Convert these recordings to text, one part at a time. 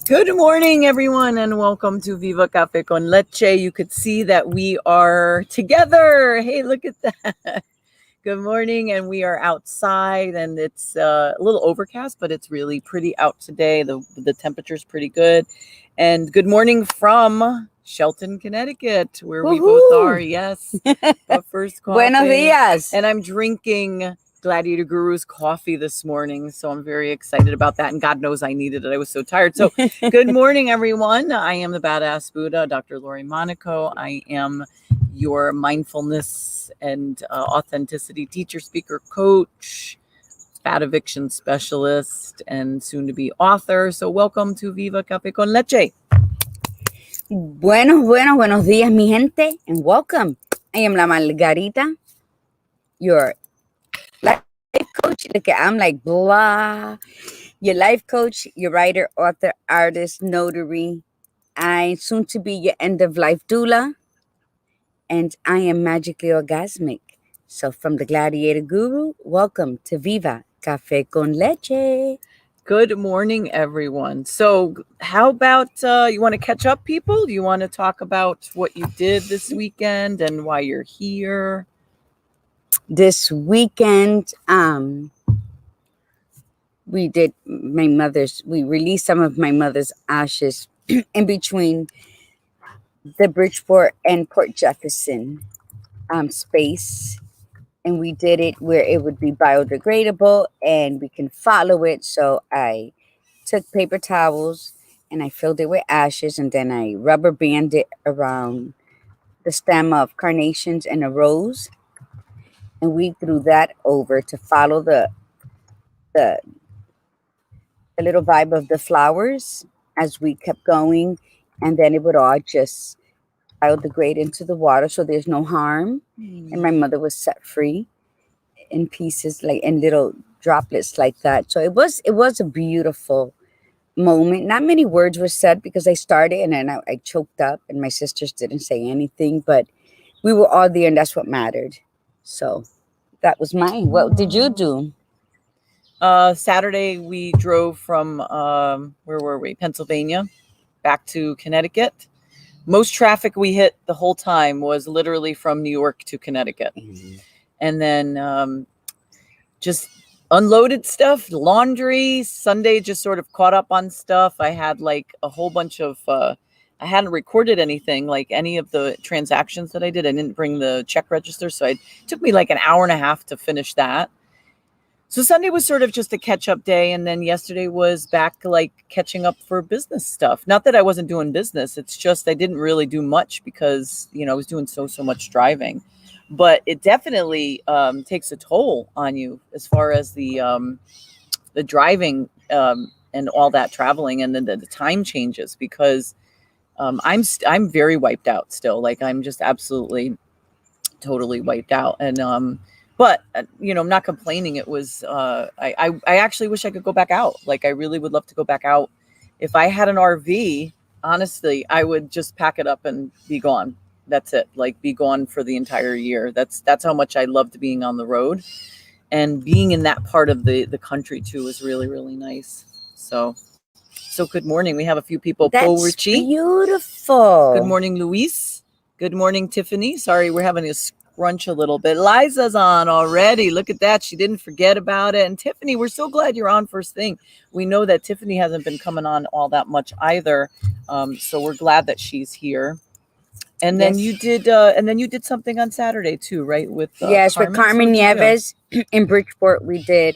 Good morning, everyone, and welcome to Viva Cafe con Leche. You could see that we are together. Hey, look at that. Good morning, and we are outside, and it's a little overcast, but it's really pretty out today. The temperature's pretty good. And good morning from Shelton, Connecticut, where we both are. Yes. But first, coffee. Buenos días. And I'm drinking Gladiator Guru's coffee this morning, so I'm very excited about that. And God knows I needed it. I was so tired. So good morning, everyone. I am the Badass Buddha, Dr. Lori Monaco. I am your mindfulness and authenticity teacher, speaker, coach, fat eviction specialist, and soon to be author. So welcome to Viva Cafe con Leche. Buenos días, mi gente, and welcome. I am La Margarita, your life coach. Look, I'm like blah. Your life coach, your writer, author, artist, notary. I soon to be your end of life doula, and I am magically orgasmic. So from the Gladiator Guru, welcome to Viva Cafe con Leche. Good morning, everyone. So how about you want to catch up, people? Do you want to talk about what you did this weekend and why you're here? This weekend, we released some of my mother's ashes in between the Bridgeport and Port Jefferson space. And we did it where it would be biodegradable and we can follow it. So I took paper towels and I filled it with ashes, and then I rubber banded it around the stem of carnations and a rose. And we threw that over to follow the little vibe of the flowers as we kept going. And then it would all just biodegrade into the water, so there's no harm. And my mother was set free in pieces, like in little droplets like that. So it was a beautiful moment. Not many words were said because I started and then I choked up, and my sisters didn't say anything, but we were all there, and that's what mattered. So that was mine. What did you do? Saturday, we drove from, where were we? Pennsylvania, back to Connecticut. Most traffic we hit the whole time was literally from New York to Connecticut. And then just unloaded stuff, laundry. Sunday just sort of caught up on stuff. I had like a whole bunch of, I hadn't recorded anything, like any of the transactions that I did. I didn't bring the check register. So it took me like an hour and a half to finish that. So Sunday was sort of just a catch-up day, and then yesterday was back like catching up for business stuff. Not that I wasn't doing business, it's just I didn't really do much because, I was doing so much driving. But it definitely takes a toll on you as far as the driving and all that traveling, and then the time changes because I'm very wiped out still. Like I'm just absolutely, totally wiped out, and but, I'm not complaining. It was, I actually wish I could go back out. Like, I really would love to go back out. If I had an RV, honestly, I would just pack it up and be gone. That's it. Like, be gone for the entire year. That's how much I loved being on the road. And being in that part of the country, too, was really, really nice. So good morning. We have a few people. That's Richie. Beautiful. Good morning, Luis. Good morning, Tiffany. Sorry, we're having a scrunch a little bit. Liza's on already. Look at that. She didn't forget about it. And Tiffany, we're so glad you're on first thing. We know that Tiffany hasn't been coming on all that much either. So we're glad that she's here. And then you did something on Saturday too, right? With with Carmen Nieves in Bridgeport. We did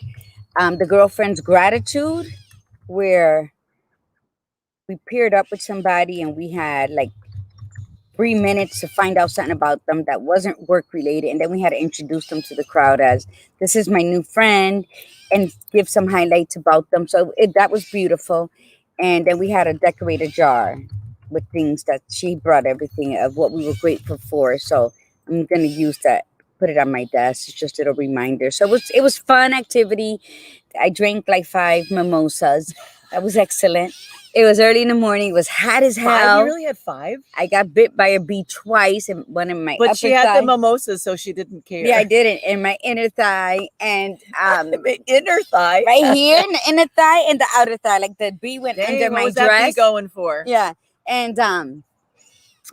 the Girlfriend's Gratitude, where we paired up with somebody and we had like 3 minutes to find out something about them that wasn't work related, and then we had to introduce them to the crowd as this is my new friend and give some highlights about them. So that was beautiful. And then we had a decorated jar with things that she brought, everything of what we were grateful for. So I'm gonna use that, put it on my desk. It's just a little reminder. So it was fun activity. I drank like 5 mimosas. That was excellent. It was early in the morning. It was hot as 5? hell. You really had 5? I got bit by a bee twice, and one in my But upper she had thigh. the mimosas, so she didn't care. Yeah, I didn't. In my inner thigh and My inner thigh. right here in the inner thigh and the outer thigh. Like the bee went Dang, under what my was dress. that bee going for? Yeah. And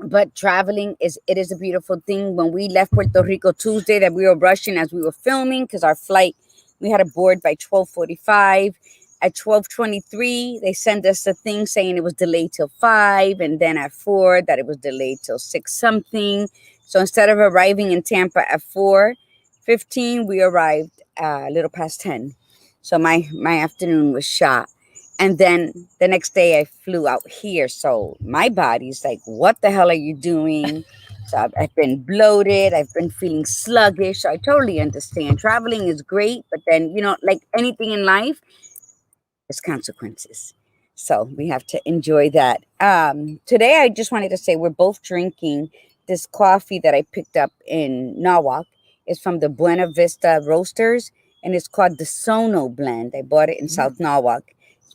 but traveling is a beautiful thing. When we left Puerto Rico Tuesday, that we were rushing as we were filming because our flight, we had to board by 12:45. At 12:23, they sent us a thing saying it was delayed till 5, and then at 4 that it was delayed till 6 something. So instead of arriving in Tampa at 4:15, we arrived a little past 10. So my afternoon was shot. And then the next day I flew out here. So my body's like, what the hell are you doing? So I've been bloated. I've been feeling sluggish. So I totally understand. Traveling is great, but then, you know, like anything in life, there's consequences. So we have to enjoy that. Today I just wanted to say we're both drinking this coffee that I picked up in Norwalk. It's from the Buena Vista Roasters, and it's called the Sono Blend. I bought it in South Norwalk.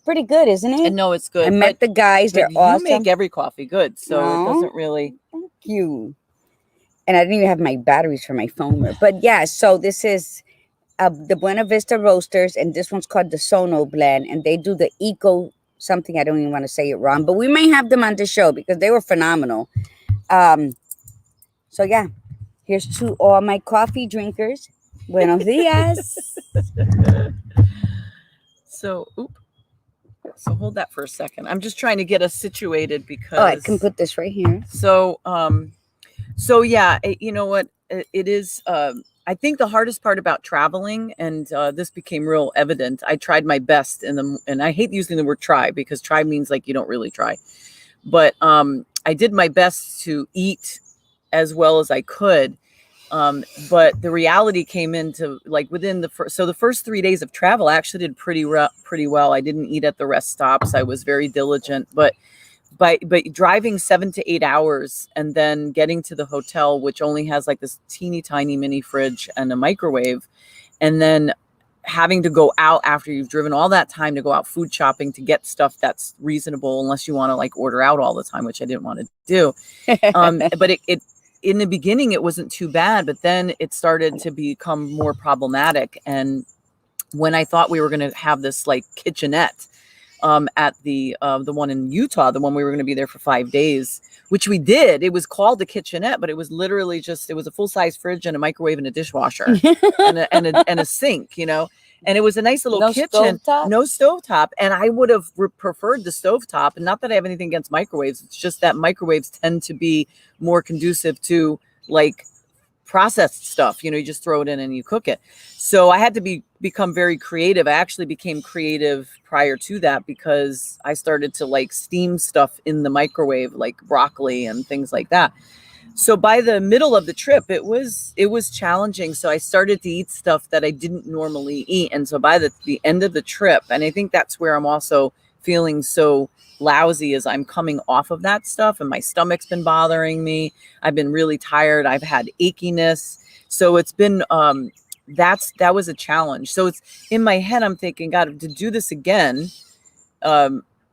Pretty good, isn't it? And no, it's good. I met the guys. They're awesome. You make every coffee good, so it doesn't really. Thank you. And I didn't even have my batteries for my phone. But yeah, so this is the Buena Vista Roasters, and this one's called the Sono Blend, and they do the eco something. I don't even want to say it wrong, but we may have them on the show because they were phenomenal. So yeah, here's to all my coffee drinkers. Buenos dias. So, So hold that for a second. I'm just trying to get us situated because. Oh, I can put this right here. So, yeah, you know what? It is. I think the hardest part about traveling, and this became real evident. I tried my best, and I hate using the word try because try means like you don't really try, but I did my best to eat as well as I could. But the reality came into like within the first 3 days of travel, I actually did pretty well. I didn't eat at the rest stops. I was very diligent, but driving 7 to 8 hours and then getting to the hotel, which only has like this teeny tiny mini fridge and a microwave, and then having to go out after you've driven all that time to go out food shopping to get stuff that's reasonable, unless you want to like order out all the time, which I didn't want to do. But it in the beginning, it wasn't too bad, but then it started to become more problematic. And when I thought we were going to have this like kitchenette at the one in Utah, the one we were going to be there for 5 days, which we did. It was called the kitchenette, but it was literally just, it was a full-size fridge and a microwave and a dishwasher and a sink, you know. And it was a nice little kitchen, no stovetop. And I would have preferred the stovetop. And not that I have anything against microwaves. It's just that microwaves tend to be more conducive to like processed stuff. You know, you just throw it in and you cook it. So I had to become very creative. I actually became creative prior to that because I started to like steam stuff in the microwave, like broccoli and things like that. So by the middle of the trip, it was challenging. So I started to eat stuff that I didn't normally eat. And so by the end of the trip, and I think that's where I'm also feeling so lousy, as I'm coming off of that stuff and my stomach's been bothering me. I've been really tired. I've had achiness. So it's been, that was a challenge. So it's in my head, I'm thinking, God, to do this again,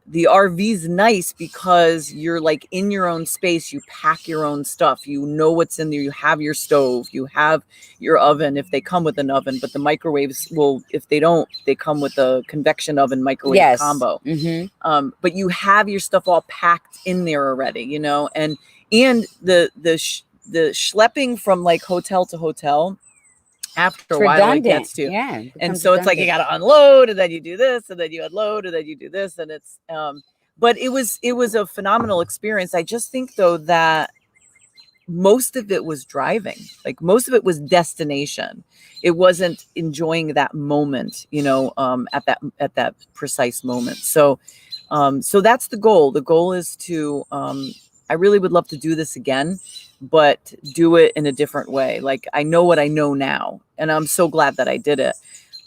the RV's nice because you're like in your own space. You pack your own stuff. You know what's in there. You have your stove. You have your oven if they come with an oven. But the microwaves will, if they don't, they come with a convection oven microwave combo. Mm-hmm. But you have your stuff all packed in there already, you know. And the schlepping from like hotel to hotel, after a while it gets to, and so it's like you got to unload, and then you do this, and then you unload, and then you do this, and it's but it was a phenomenal experience. I just think though that most of it was driving, like most of it was destination. It wasn't enjoying that moment, you know, at that precise moment. So that's the goal. The goal is to I really would love to do this again, but do it in a different way. Like I know what I know now, and I'm so glad that I did it.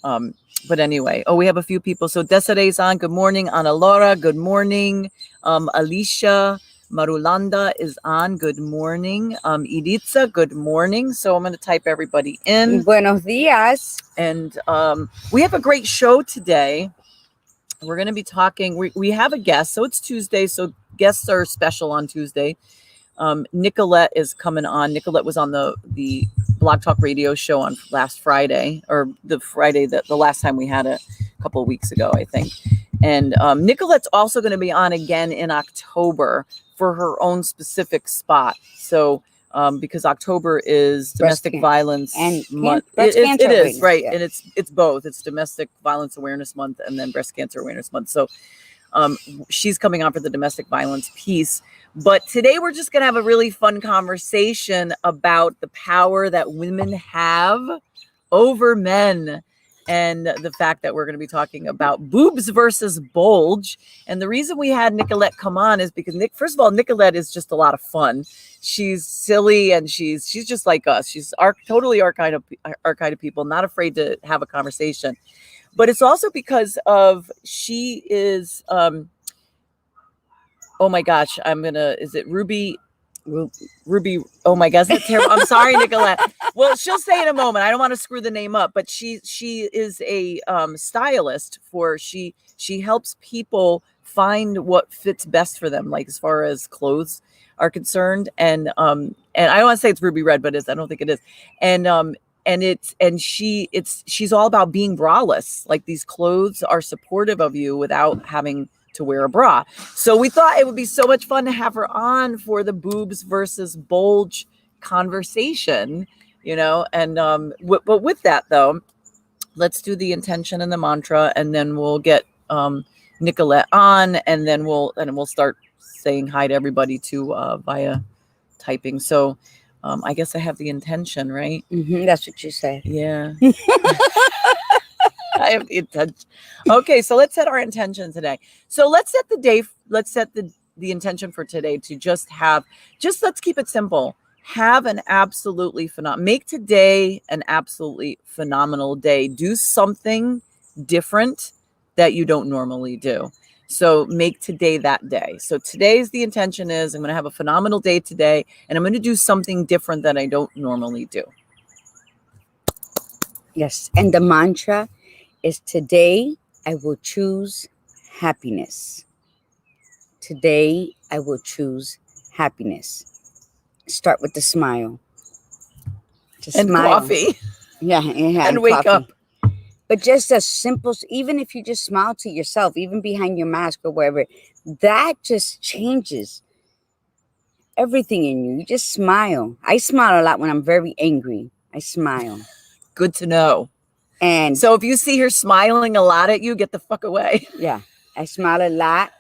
But anyway, we have a few people. So Desiree's on. Good morning. Ana Laura. Good morning. Alicia Marulanda is on. Good morning. Iritza. Good morning. So I'm going to type everybody in. Buenos dias. And we have a great show today. we're going to be talking. We have a guest, so it's Tuesday, so guests are special on Tuesday. Nicolette is coming on. Nicolette was on the Blog Talk Radio show on last Friday, or the Friday that the last time we had it a couple of weeks ago, I think. And Nicolette's also going to be on again in October for her own specific spot. So because October is domestic violence month. It is right, yeah. And it's both. It's Domestic Violence Awareness Month and then Breast Cancer Awareness Month. So she's coming on for the domestic violence piece. But today we're just going to have a really fun conversation about the power that women have over men, and the fact that we're going to be talking about boobs versus bulge. And the reason we had Nicolette come on is because first of all, Nicolette is just a lot of fun. She's silly and she's just like us. She's totally our kind of people, not afraid to have a conversation. But it's also because of she is oh my gosh, is it Ruby? Oh my gosh, that's terrible. I'm sorry, Nicolette. Well, she'll say in a moment. I don't want to screw the name up, but she is a stylist she helps people find what fits best for them, like as far as clothes are concerned. And I don't want to say it's Ruby Red, but I don't think it is. And she's all about being braless. Like these clothes are supportive of you without having to wear a bra. So we thought it would be so much fun to have her on for the boobs versus bulge conversation, and but with that though, let's do the intention and the mantra, and then we'll get Nicolette on, and then we'll start saying hi to everybody too via typing. So I guess I have the intention, right? Mm-hmm, that's what you said. Yeah. I have the intention. Okay, so let's set our intention today. So let's set the day. Let's set the intention for today to let's keep it simple. Have an absolutely make today an absolutely phenomenal day. Do something different that you don't normally do. So make today that day. So today's the intention is I'm going to have a phenomenal day today, and I'm going to do something different that I don't normally do. Yes, and the mantra is today I will choose happiness. Today I will choose happiness. Start with the smile. Just and smile. Coffee. Yeah, and wake coffee. Up. But just a simple, even if you just smile to yourself, even behind your mask or wherever, that just changes everything in you. You just smile. I smile a lot when I'm very angry. I smile. Good to know. And so if you see her smiling a lot at you, get the fuck away. Yeah, I smile a lot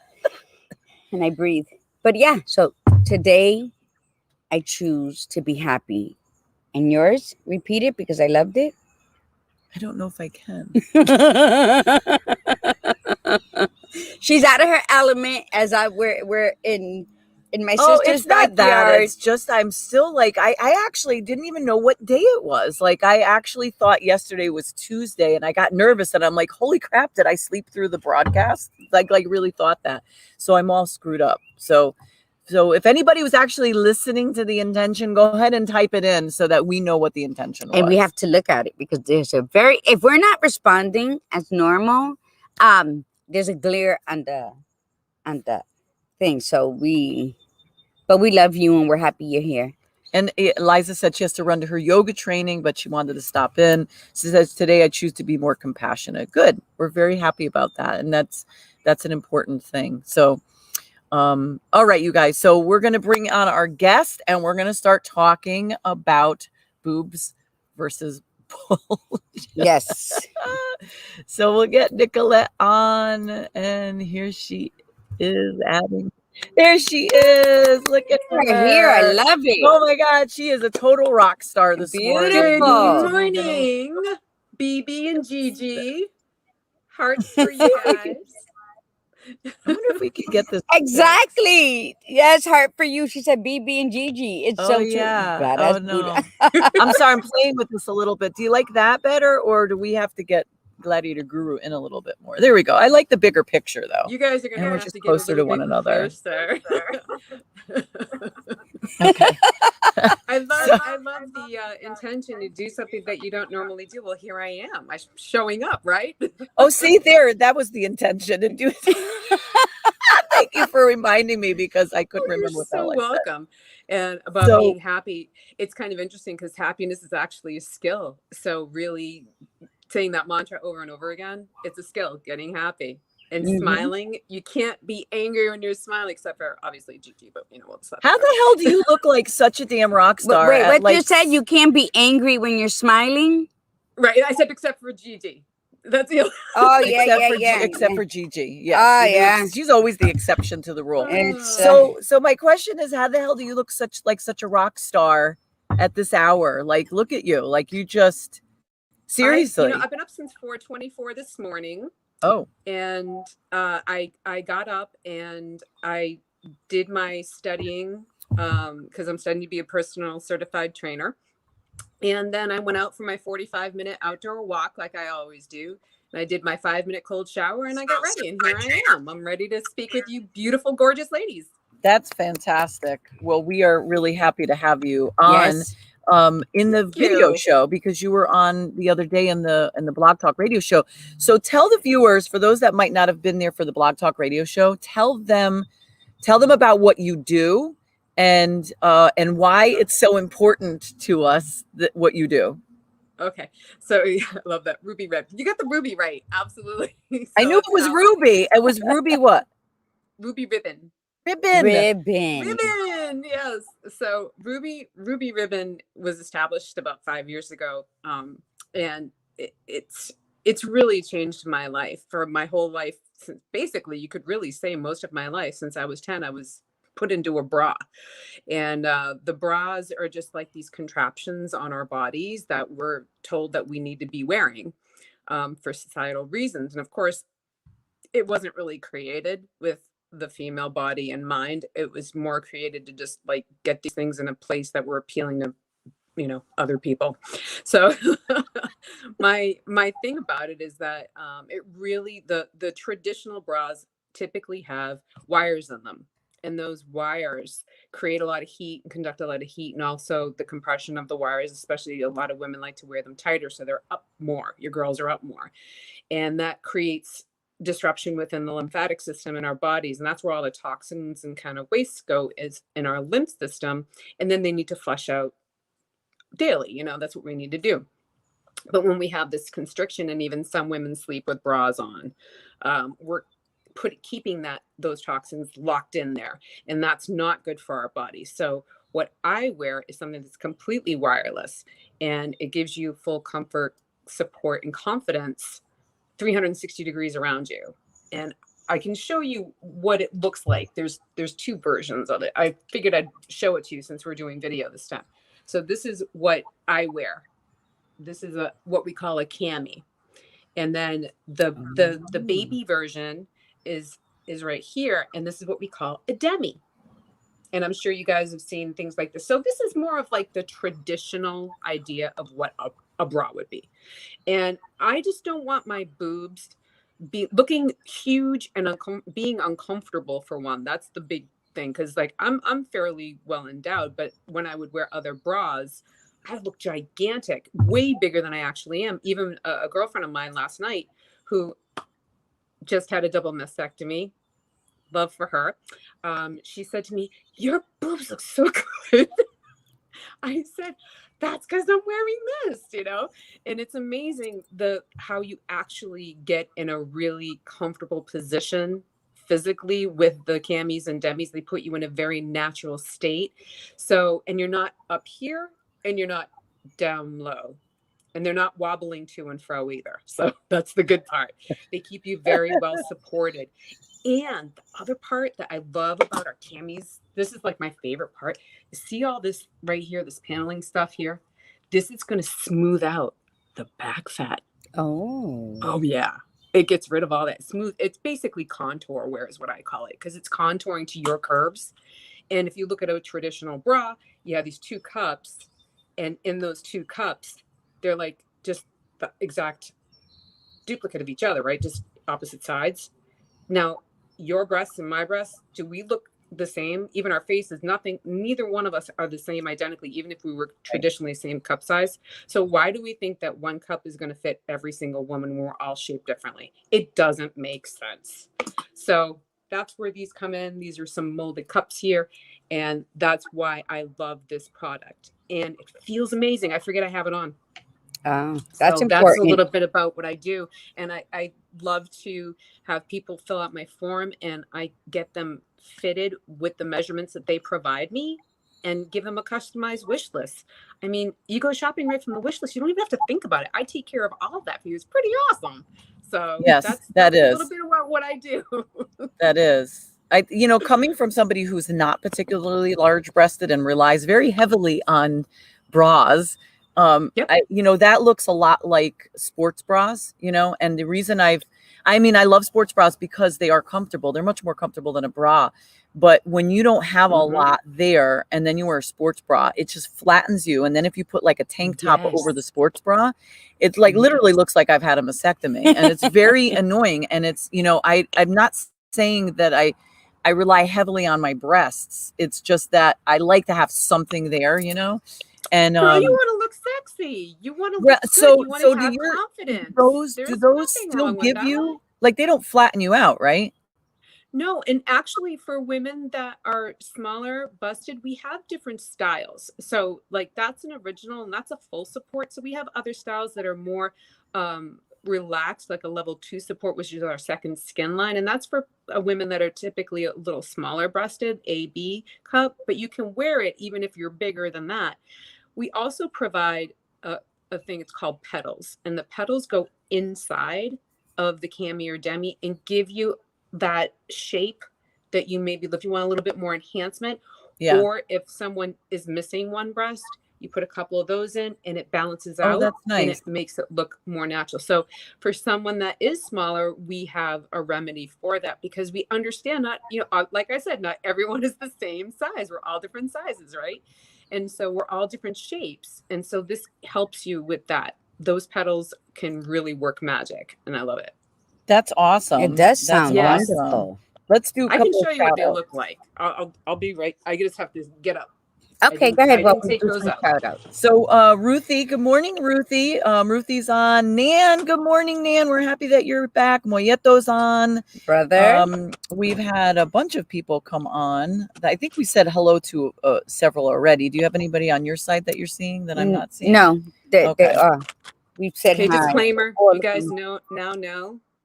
and I breathe. But yeah, so today I choose to be happy. And yours? Repeat it because I loved it. I don't know if I can. She's out of her element as we're in my sister's it's not backyard. That. It's just I'm still like I actually didn't even know what day it was. Like I actually thought yesterday was Tuesday, and I got nervous and I'm like, holy crap, did I sleep through the broadcast? Like really thought that. So I'm all screwed up. So if anybody was actually listening to the intention, go ahead and type it in so that we know what the intention was. And we have to look at it because there's if we're not responding as normal, there's a glare on the thing. So we love you and we're happy you're here. And Eliza said she has to run to her yoga training, but she wanted to stop in. She says, today I choose to be more compassionate. Good. We're very happy about that. And that's an important thing. So, all right, you guys. So we're going to bring on our guest and we're going to start talking about boobs versus bulge. Yes. So we'll get Nicolette on, and here she is adding. There she is. Look at her. Here, I love it. Oh my God, she is a total rock star this morning. Good morning, BB and Gigi. Hearts for you guys. I wonder if we could get this. Exactly. Yes, heart for you. She said BB and Gigi. It's so true. God, oh no. I'm sorry. I'm playing with this a little bit. Do you like that better, or do we have to get Gladiator Guru in a little bit more? There we go. I like the bigger picture though. You guys are going to have just to get closer to one another. Okay. I love the intention to do something that you don't normally do. Well, here I am. I'm showing up, right? Oh, see there, that was the intention to do. Thank you for reminding me because I couldn't You're remember what the so hell I said. welcome. And about So being happy, it's kind of interesting because happiness is actually a skill. So really saying that mantra over and over again, it's a skill, getting happy. And smiling, you can't be angry when you're smiling, except for obviously Gigi, but you know, we'll decide. how the hell do you look like such a damn rock star? Wait, what like, you said? You can't be angry when you're smiling? Right. I said except for Gigi. That's the Oh, yeah. Except for Gigi. Yes. Oh, yeah. She's always the exception to the rule. It's, So my question is, how the hell do you look such a rock star at this hour? Like, look at you. Like, you just seriously. I've been up since 4:24 this morning. Oh. And I got up and I did my studying because I'm studying to be a personal certified trainer. And then I went out for my 45-minute outdoor walk like I always do. And I did my 5-minute cold shower and I got ready. And here I am. I'm ready to speak with you beautiful, gorgeous ladies. That's fantastic. Well, we are really happy to have you on in the video show because you were on the other day in the Blog Talk radio show. So tell the viewers, for those that might not have been there for the Blog Talk radio show, tell them about what you do and why it's so important to us what you do. Okay. So I love that. Ruby red. You got the ruby right. Absolutely. So I knew it was ruby. It was ruby what? Ruby ribbon. Ribbon. Yes. So ruby ribbon was established about 5 years ago. And it's really changed my life for my whole life. Since basically you could really say most of my life since I was 10, I was put into a bra. And the bras are just like these contraptions on our bodies that we're told that we need to be wearing for societal reasons. And of course, it wasn't really created with the female body in mind. It was more created to just like get these things in a place that were appealing to, you know, other people. So my thing about it is that it really, the traditional bras typically have wires in them. And those wires create a lot of heat and conduct a lot of heat. And also the compression of the wires, especially a lot of women like to wear them tighter. So they're up more. Your girls are up more. And that creates disruption within the lymphatic system in our bodies. And that's where all the toxins and kind of waste go, is in our lymph system. And then they need to flush out daily. You know, that's what we need to do. But when we have this constriction, and even some women sleep with bras on, we're keeping those toxins locked in there, and that's not good for our bodies. So what I wear is something that's completely wireless, and it gives you full comfort, support, and confidence 360 degrees around you. And I can show you what it looks like. There's two versions of it. I figured I'd show it to you since we're doing video this time. So this is what I wear. This is what we call a cami. And then the baby version is right here. And this is what we call a demi. And I'm sure you guys have seen things like this. So this is more of like the traditional idea of what a bra would be. And I just don't want my boobs be looking huge and being uncomfortable, for one. That's the big thing. Cause like I'm fairly well endowed, but when I would wear other bras, I look gigantic, way bigger than I actually am. Even a girlfriend of mine last night who just had a double mastectomy, love for her. She said to me, "Your boobs look so good." I said, "That's because I'm wearing this, you know." And it's amazing how you actually get in a really comfortable position physically with the camis and demis. They put you in a very natural state. So, and you're not up here and you're not down low. And they're not wobbling to and fro either. So that's the good part. They keep you very well supported. And the other part that I love about our camis, this is like my favorite part. See all this right here, this paneling stuff here? This is going to smooth out the back fat. Oh, yeah. It gets rid of all that smooth. It's basically contour wear is what I call it, because it's contouring to your curves. And if you look at a traditional bra, you have these two cups. And in those two cups, they're like just the exact duplicate of each other, right? Just opposite sides. Now, your breasts and my breasts, do we look the same. Even our faces, neither one of us are the same identically, even if we were traditionally same cup size. So why do we think that one cup is going to fit every single woman when we're all shaped differently? It doesn't make sense. So that's where these come in. These are some molded cups here. And that's why I love this product. And it feels amazing. I forget I have it on. That's so important. That's a little bit about what I do. And I love to have people fill out my form, and I get them fitted with the measurements that they provide me and give them a customized wish list. I mean, you go shopping right from the wish list. You don't even have to think about it. I take care of all of that for you. It's pretty awesome. So yes, that's a little bit about what I do. That is. Coming from somebody who's not particularly large breasted and relies very heavily on bras, Yep. that looks a lot like sports bras, and the reason I love sports bras because they are comfortable. They're much more comfortable than a bra. But when you don't have a lot there and then you wear a sports bra, it just flattens you. And then if you put like a tank top over the sports bra, it like literally looks like I've had a mastectomy, and it's very annoying. And it's, I'm not saying that I rely heavily on my breasts. It's just that I like to have something there, And girl, you want to look sexy. You want to look good. You want to have confidence. Do those still give you, like, they don't flatten you out, right? No, and actually for women that are smaller, busted, we have different styles. So like that's an original and that's a full support. So we have other styles that are more relaxed, like a level 2 support, which is our second skin line. And that's for women that are typically a little smaller breasted, AB cup, but you can wear it even if you're bigger than that. We also provide a thing, it's called petals, and the petals go inside of the cami or demi and give you that shape that you maybe, if you want a little bit more enhancement, or if someone is missing one breast, you put a couple of those in and it balances out. That's nice. And it makes it look more natural. So for someone that is smaller, we have a remedy for that, because we understand not, like I said, not everyone is the same size. We're all different sizes, right? And so we're all different shapes. And so this helps you with that. Those petals can really work magic, and I love it. That's awesome. It does sound wonderful. Let's do. I can show you what they look like. I'll be right. I just have to get up. Okay, go ahead. Well, take those out. So, Ruthie, good morning, Ruthie. Ruthie's on. Nan, good morning, Nan. We're happy that you're back. Moyeto's on. Brother. We've had a bunch of people come on. I think we said hello to several already. Do you have anybody on your side that you're seeing that I'm not seeing? No, they are. We've said hi. Disclaimer. You guys know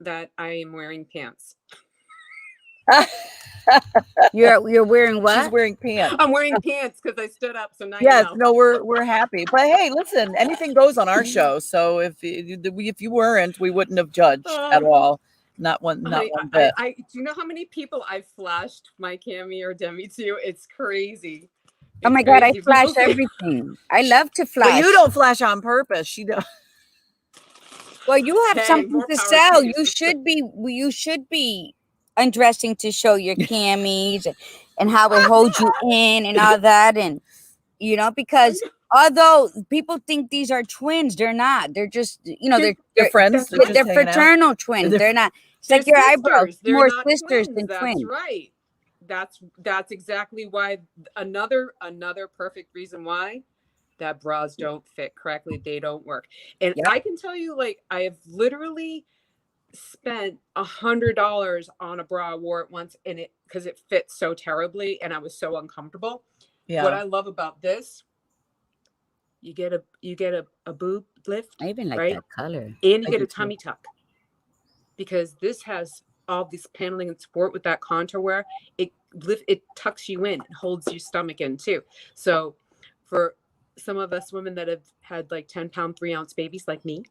that I am wearing pants. You're wearing what? She's wearing pants. I'm wearing pants because I stood up. So now yes, you know. No, we're happy. But hey, listen, anything goes on our show. So if you weren't, we wouldn't have judged at all. Not one bit. Do you know how many people I've flashed my cami or demi to? It's crazy. Oh my God, I flash everything. I love to flash. But you don't flash on purpose. She does. Well, you have something to sell. You should be undressing to show your camis and how it holds you in and all that, and because although people think these are twins, they're not. They're just they're friends. They're fraternal twins. They're not. It's like your eyebrows. They're more sisters than twins. That's right. That's exactly why. Another perfect reason why that bras don't fit correctly. They don't work. And I can tell you, like, I have literally spent $100 on a bra. I wore it once, and because it fit so terribly and I was so uncomfortable. Yeah. What I love about this, you get a boob lift. I even like that color. And you get a tummy tuck, because this has all this paneling and support with that contour wear. It tucks you in and holds your stomach in too. So for some of us women that have had like 10-pound 3-ounce babies like me,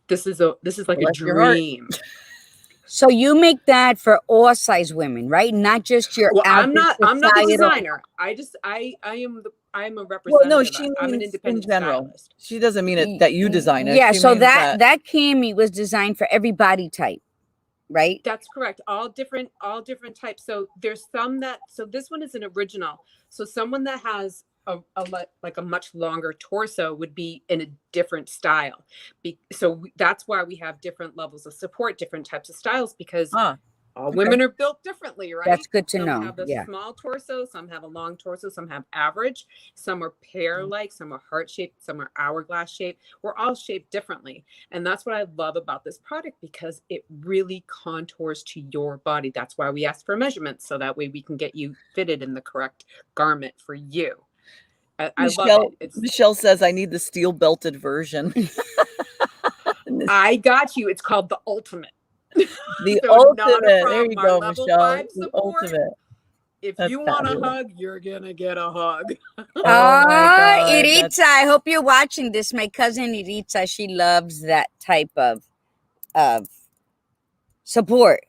this is like a dream. So you make that for all size women, right? Not just your. Well, I'm not the designer. I am a representative. Well, no, I'm an independent stylist. She doesn't mean it that you design it. Yeah, so that cami was designed for every body type, right? That's correct. All different types. So there's some so this one is an original. So someone that has a much longer torso would be in a different style. So that's why we have different levels of support, different types of styles, because all women are built differently, right? That's good to some know. have a Yeah. small torso, some have a long torso, some have average, some are pear-like, some are heart-shaped, some are hourglass shaped. We're all shaped differently. And that's what I love about this product, because it really contours to your body. That's why we ask for measurements, so that way we can get you fitted in the correct garment for you. I love it. Michelle says I need the steel belted version. I got you. It's called the ultimate. The So ultimate. not a There problem. you Our go, level Michelle. 5 The support. ultimate. If That's you want a fabulous. hug, you're gonna get a hug. Oh my God, Iritza, I hope you're watching this. My cousin Iritza, she loves that type of support.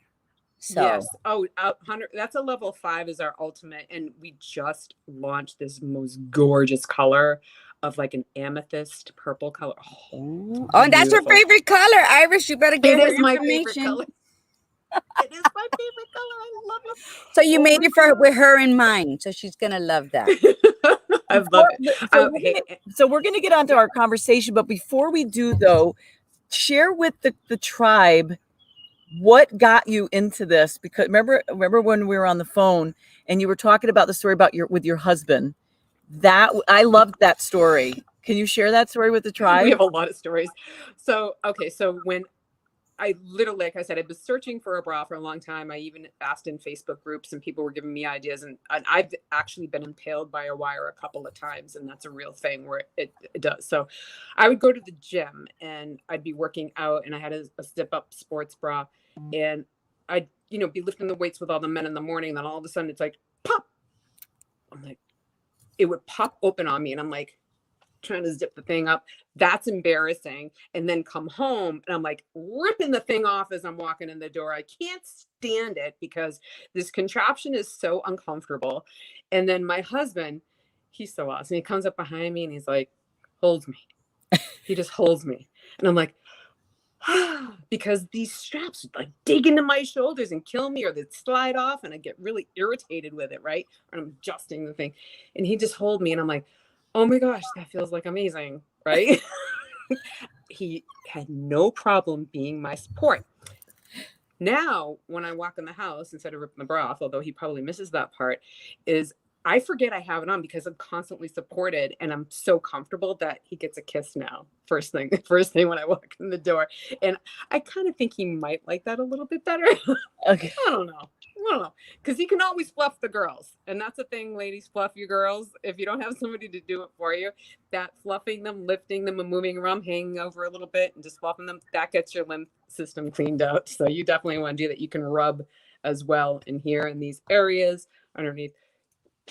So Yes. Oh, 100. That's a level 5 is our ultimate, and we just launched this most gorgeous color of like an amethyst purple color. oh, and that's her beautiful. favorite color. Iris, you better get It her is my information. favorite color. It is my favorite color. I love it. So you Oh made my it for God. with her in mind. So she's gonna love that. I love it. So we're gonna get onto our conversation, but before we do, though, share with the tribe what got you into this. Because remember when we were on the phone and you were talking about the story about your husband. That I loved that story. Can you share that story with the tribe? We have a lot of stories. So, okay. So when I literally, like I said, I've been searching for a bra for a long time. I even asked in Facebook groups and people were giving me ideas, and I've actually been impaled by a wire a couple of times, and that's a real thing where it does. So I would go to the gym and I'd be working out, and I had a zip-up sports bra, and I'd, be lifting the weights with all the men in the morning. Then all of a sudden it's like, pop. I'm like, it would pop open on me, and I'm like, trying to zip the thing up. That's embarrassing. And then come home and I'm like ripping the thing off as I'm walking in the door. I can't stand it because this contraption is so uncomfortable. And then my husband, he's so awesome. He comes up behind me and he's like, holds me. He just holds me. And I'm like, because these straps like dig into my shoulders and kill me, or they slide off and I get really irritated with it, right? And I'm adjusting the thing. And he just hold me and I'm like, oh my gosh, that feels like amazing, right? He had no problem being my support. Now, when I walk in the house, instead of ripping the bra off, although he probably misses that part, is I forget I have it on because I'm constantly supported and I'm so comfortable that he gets a kiss now. First thing when I walk in the door. And I kind of think he might like that a little bit better. Okay. I don't know. Because he can always fluff the girls. And that's the thing, ladies, fluff your girls. If you don't have somebody to do it for you, that fluffing them, lifting them and moving around, hanging over a little bit and just fluffing them, that gets your lymph system cleaned out. So you definitely want to do that. You can rub as well in here in these areas underneath,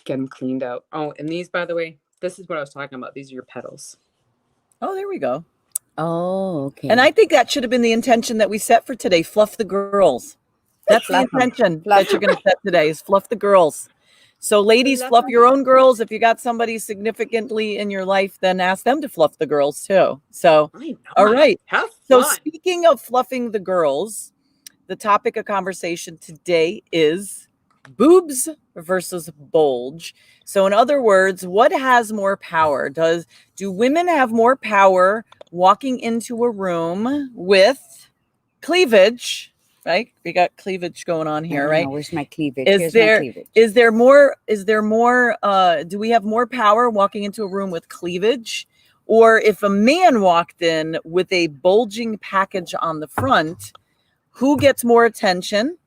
get them cleaned out. Oh, and these, by the way, this is what I was talking about. These are your petals. Oh, there we go. Oh, okay. And I think that should have been the intention that we set for today. Fluff the girls. That's the intention that you're going to set today, is fluff the girls. So ladies, fluff your own girls. If you got somebody significantly in your life, then ask them to fluff the girls too. So, all right. Have So fun. speaking of fluffing the girls, the topic of conversation today is boobs versus bulge. So in other words, what has more power? Do women have more power walking into a room with cleavage? Right? We got cleavage going on here, right? Where's my cleavage? Is there more, do we have more power walking into a room with cleavage? Or if a man walked in with a bulging package on the front, who gets more attention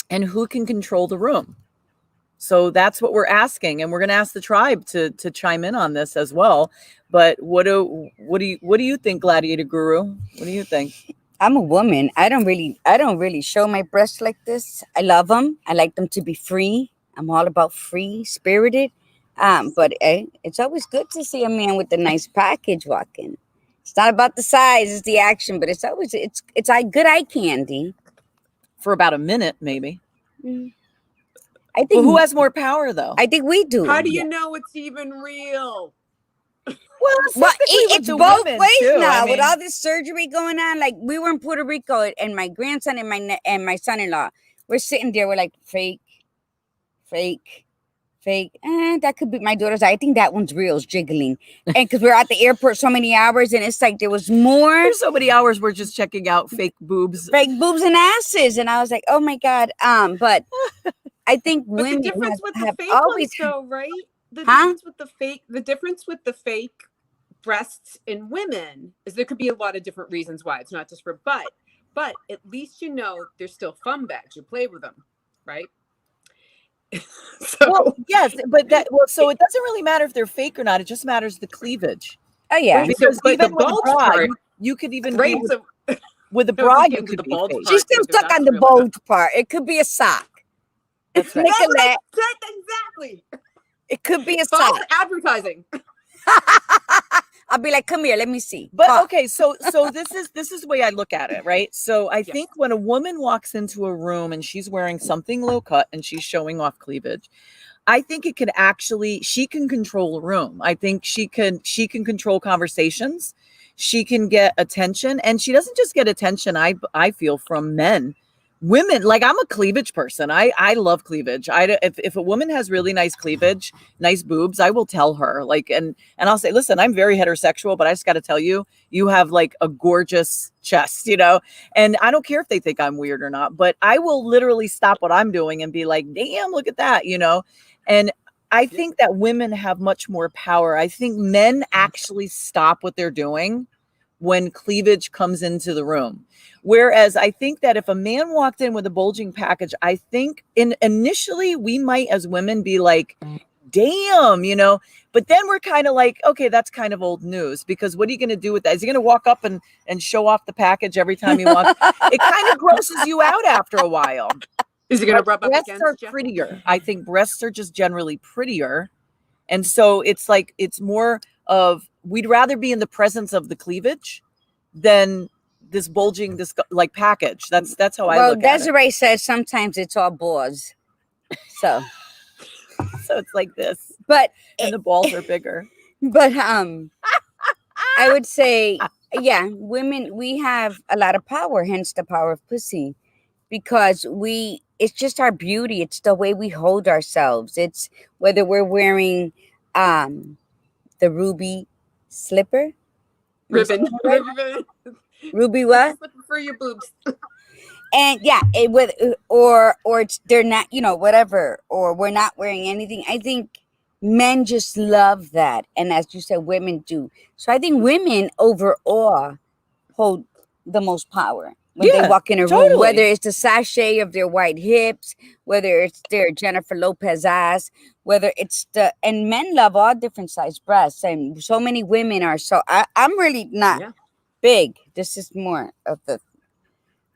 and who can control the room? So that's what we're asking, and we're going to ask the tribe to chime in on this as well. But what do you think, Gladiator Guru? What do you think? I'm a woman. I don't really show my breasts like this. I love them. I like them to be free. I'm all about free spirited. But it's always good to see a man with a nice package walking. It's not about the size, it's the action, but it's good eye candy. For about a minute, maybe. I think. Well, who has more power, though? I think we do. How do you know it's even real? Well, it's both ways too. now. I mean, with all this surgery going on. Like, we were in Puerto Rico, and my grandson and my son-in-law, we're sitting there. We're like, fake, fake. That could be my daughter's. I think that one's real, is jiggling. And because we're at the airport so many hours, and it's like there was more. There's so many hours we're just checking out fake boobs And asses, and I was like, oh my god. But I think But women the difference with the have fake always ones, though, right? The Huh? difference with the fake breasts in women is there could be a lot of different reasons why. It's not just for butt, but at least you know they're still fun bags. You play with them, right? So well, yes, but so it doesn't really matter if they're fake or not. It just matters the cleavage. Oh yeah. Right, Because but even the with a bulge bra, part, you could even right? be So with a I was bra, thinking you could the be bulge fake. part. She's still because stuck on that's the really not- bulge part. It could be a sock. That's right. That's what I Nicolette, said exactly. it could be a False sock. advertising. I'll be like, come here, let me see. But Pop. okay, so this is the way I look at it, right? So I Yes. think when a woman walks into a room and she's wearing something low cut and she's showing off cleavage, I think it could actually, she can control a room. I think she can control conversations. She can get attention, and she doesn't just get attention. I feel from men, women. Like, I'm a cleavage person. I love cleavage. If a woman has really nice cleavage, nice boobs, I will tell her, like, and I'll say, listen, I'm very heterosexual, but I just got to tell you, you have like a gorgeous chest, you know, and I don't care if they think I'm weird or not, but I will literally stop what I'm doing and be like, damn, look at that, you know. And I think that women have much more power. I think men actually stop what they're doing when cleavage comes into the room. Whereas I think that if a man walked in with a bulging package, I think initially we might as women be like, damn, you know, but then we're kind of like, okay, that's kind of old news, because what are you going to do with that? Is he going to walk up and show off the package every time he walks? It kind of grosses you out after a while. Is it going to rub up Breasts against are you? prettier. I think breasts are just generally prettier. And so it's like, it's more of, we'd rather be in the presence of the cleavage than this bulging, this like package. That's how I Well, look at it. Desiree says sometimes it's all balls. So So it's like this, but and the balls are bigger. But I would say, yeah, women, we have a lot of power, hence the power of pussy, because it's just our beauty. It's the way we hold ourselves. It's whether we're wearing the ruby slipper. Ribbon. Ruby what? For your boobs. And yeah, it with or it's they're not, you know, whatever, or we're not wearing anything. I think men just love that, and as you said, women do. So I think women overall hold the most power when they walk in a room, whether it's the sachet of their white hips, whether it's their Jennifer Lopez ass, whether it's and men love all different size breasts, and so many women are. So I'm really not big. This is more of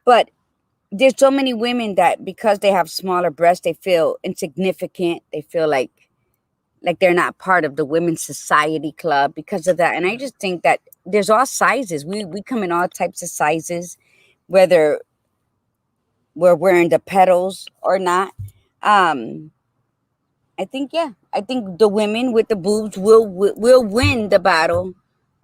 but there's so many women that because they have smaller breasts, they feel insignificant. They feel like they're not part of the women's society club because of that. And I just think that there's all sizes. We come in all types of sizes, whether we're wearing the petals or not. I think the women with the boobs will win the battle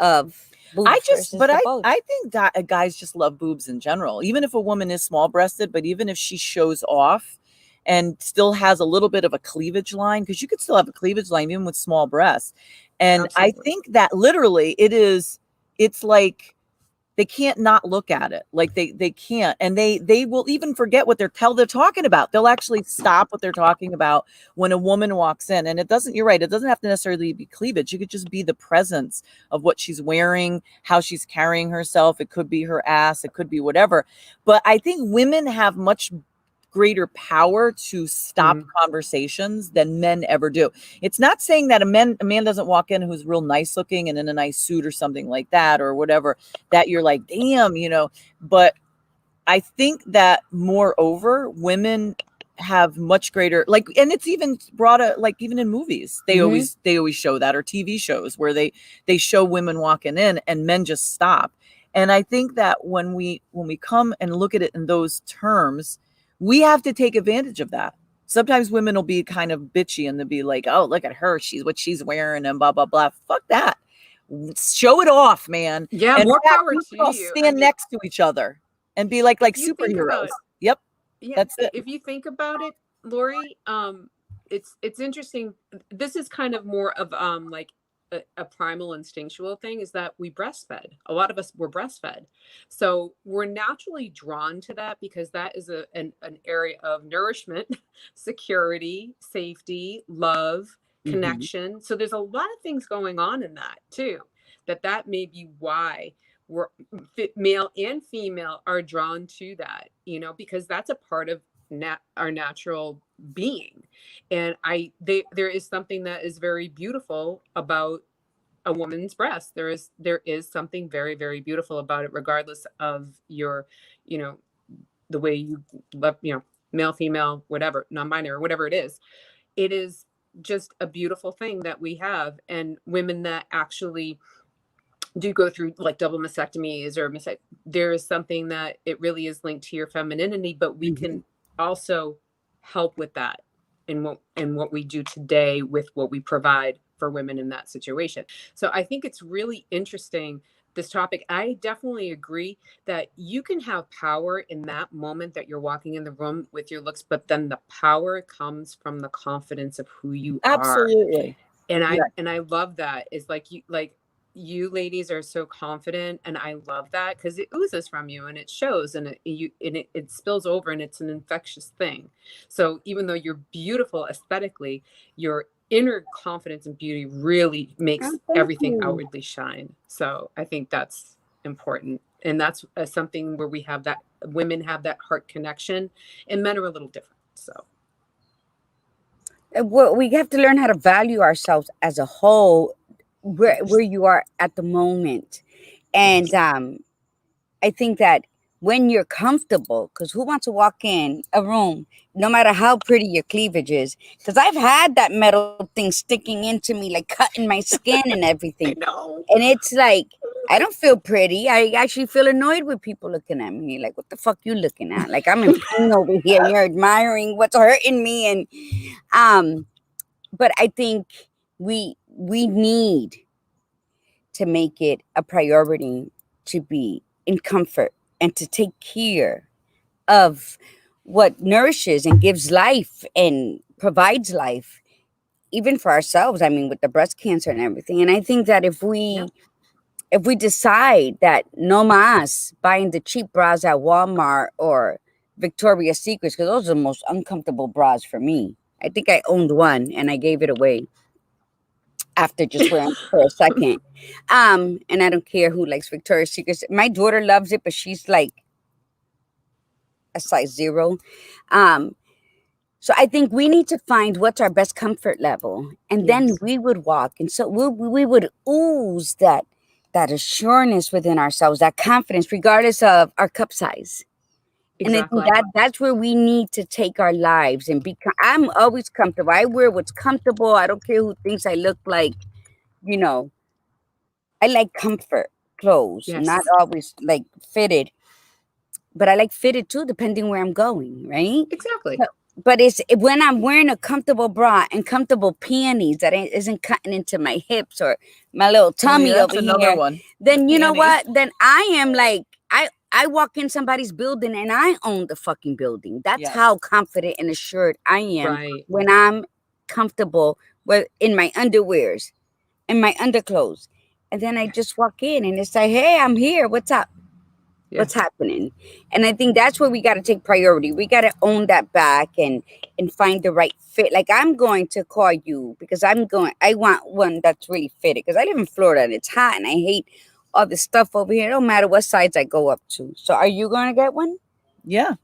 of boobs. I think that guys just love boobs in general. Even if a woman is small breasted, but even if she shows off and still has a little bit of a cleavage line, because you could still have a cleavage line even with small breasts. And absolutely. I think that literally it's like they can't not look at it. Like they can't, and they will even forget what they're talking about. They'll actually stop what they're talking about when a woman walks in. And you're right, it doesn't have to necessarily be cleavage. It could just be the presence of what she's wearing, how she's carrying herself. It could be her ass, it could be whatever. But I think women have much greater power to stop conversations than men ever do. It's not saying that a man doesn't walk in who's real nice looking and in a nice suit or something like that or whatever, that you're like, damn, you know. But I think that moreover, women have much greater, like, and it's even brought up, like, even in movies, they always show that, or TV shows where they show women walking in and men just stop. And I think that when we come and look at it in those terms, we have to take advantage of that. Sometimes women will be kind of bitchy and they'll be like, oh, look at her. What she's wearing and blah, blah, blah. Fuck that. Show it off, man. Yeah, and more power to you. Stand next to each other and be like superheroes. Yep. Yeah, that's it. If you think about it, Lori, it's interesting. This is kind of more of like a primal instinctual thing, is that we breastfed. A lot of us were breastfed. So we're naturally drawn to that because that is an area of nourishment, security, safety, love, connection. So there's a lot of things going on in that too, that may be why we're male and female are drawn to that, you know, because that's a part of our natural being. And there is something that is very beautiful about a woman's breast. There is something very, very beautiful about it, regardless of your, you know, the way you love, you know, male, female, whatever, non-binary, whatever it is. It is just a beautiful thing that we have. And women that actually do go through like double mastectomies or there is something that it really is linked to your femininity, but we can also help with that in what we do today with what we provide for women in that situation. So I think it's really interesting, this topic. I definitely agree that you can have power in that moment that you're walking in the room with your looks, but then the power comes from the confidence of who you are. Absolutely. And I love that. It's like you ladies are so confident, and I love that because it oozes from you and it shows, and it spills over, and it's an infectious thing. So even though you're beautiful aesthetically, your inner confidence and beauty really makes everything outwardly shine. So I think that's important, and that's something where we have that, women have that heart connection, and men are a little different. So we have to learn how to value ourselves as a whole, where you are at the moment. And I think that when you're comfortable, because who wants to walk in a room, no matter how pretty your cleavage is? Because I've had that metal thing sticking into me, like cutting my skin and everything. I know. And it's like, I don't feel pretty. I actually feel annoyed with people looking at me. Like, what the fuck you looking at? Like, I'm in pain over here. And you're admiring what's hurting me. And but I think we need to make it a priority to be in comfort and to take care of what nourishes and gives life and provides life, even for ourselves. I mean, with the breast cancer and everything. And I think that if we decide that no mas buying the cheap bras at Walmart or Victoria's Secrets, because those are the most uncomfortable bras for me. I think I owned one and I gave it away after just wearing it for a second. And I don't care who likes Victoria's Secrets. My daughter loves it, but she's like a size 0. So I think we need to find what's our best comfort level, and then we would walk, and so we would ooze that assurance within ourselves, that confidence, regardless of our cup size. Exactly. And I think that's where we need to take our lives and be. I'm always comfortable. I wear what's comfortable. I don't care who thinks I look like, you know. I like comfort clothes, not always like fitted, but I like fitted too, depending where I'm going, right? Exactly. But it's when I'm wearing a comfortable bra and comfortable panties that isn't cutting into my hips or my little tummy over here. One. Then you know what? Then I am like, I walk in somebody's building and I own the fucking building. That's how confident and assured I am when I'm comfortable in my underwears and my underclothes. And then I just walk in and it's like, hey, I'm here. What's up? What's happening? And I think that's where we got to take priority. We got to own that back and find the right fit. Like, I'm going to call you because I want one that's really fitted, because I live in Florida and it's hot and I hate all this stuff over here. It don't matter what size I go up to. So are you going to get one? Yeah.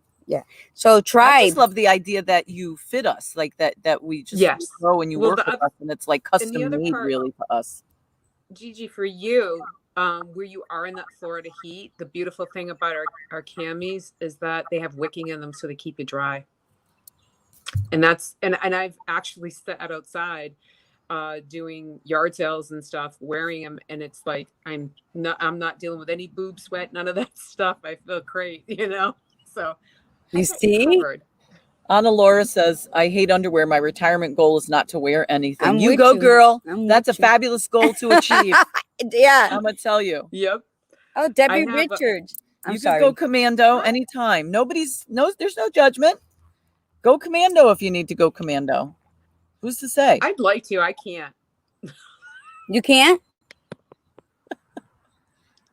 So try. I just love the idea that you fit us, like that we just grow and you work with us, and it's like custom made really to us. Gigi, for you, where you are in that Florida heat, the beautiful thing about our camis is that they have wicking in them so they keep you dry. And that's and I've actually sat outside doing yard sales and stuff wearing them, and it's like I'm not dealing with any boob sweat, none of that stuff. I feel great, you know. So you see, Anna Laura says, I hate underwear. My retirement goal is not to wear anything. You go, girl. That's a fabulous goal to achieve. I'm gonna tell you. Yep. Oh, Debbie Richards. You could go commando anytime. There's no judgment. Go commando if you need to go commando. Who's to say? I'd like to. I can't. You can't?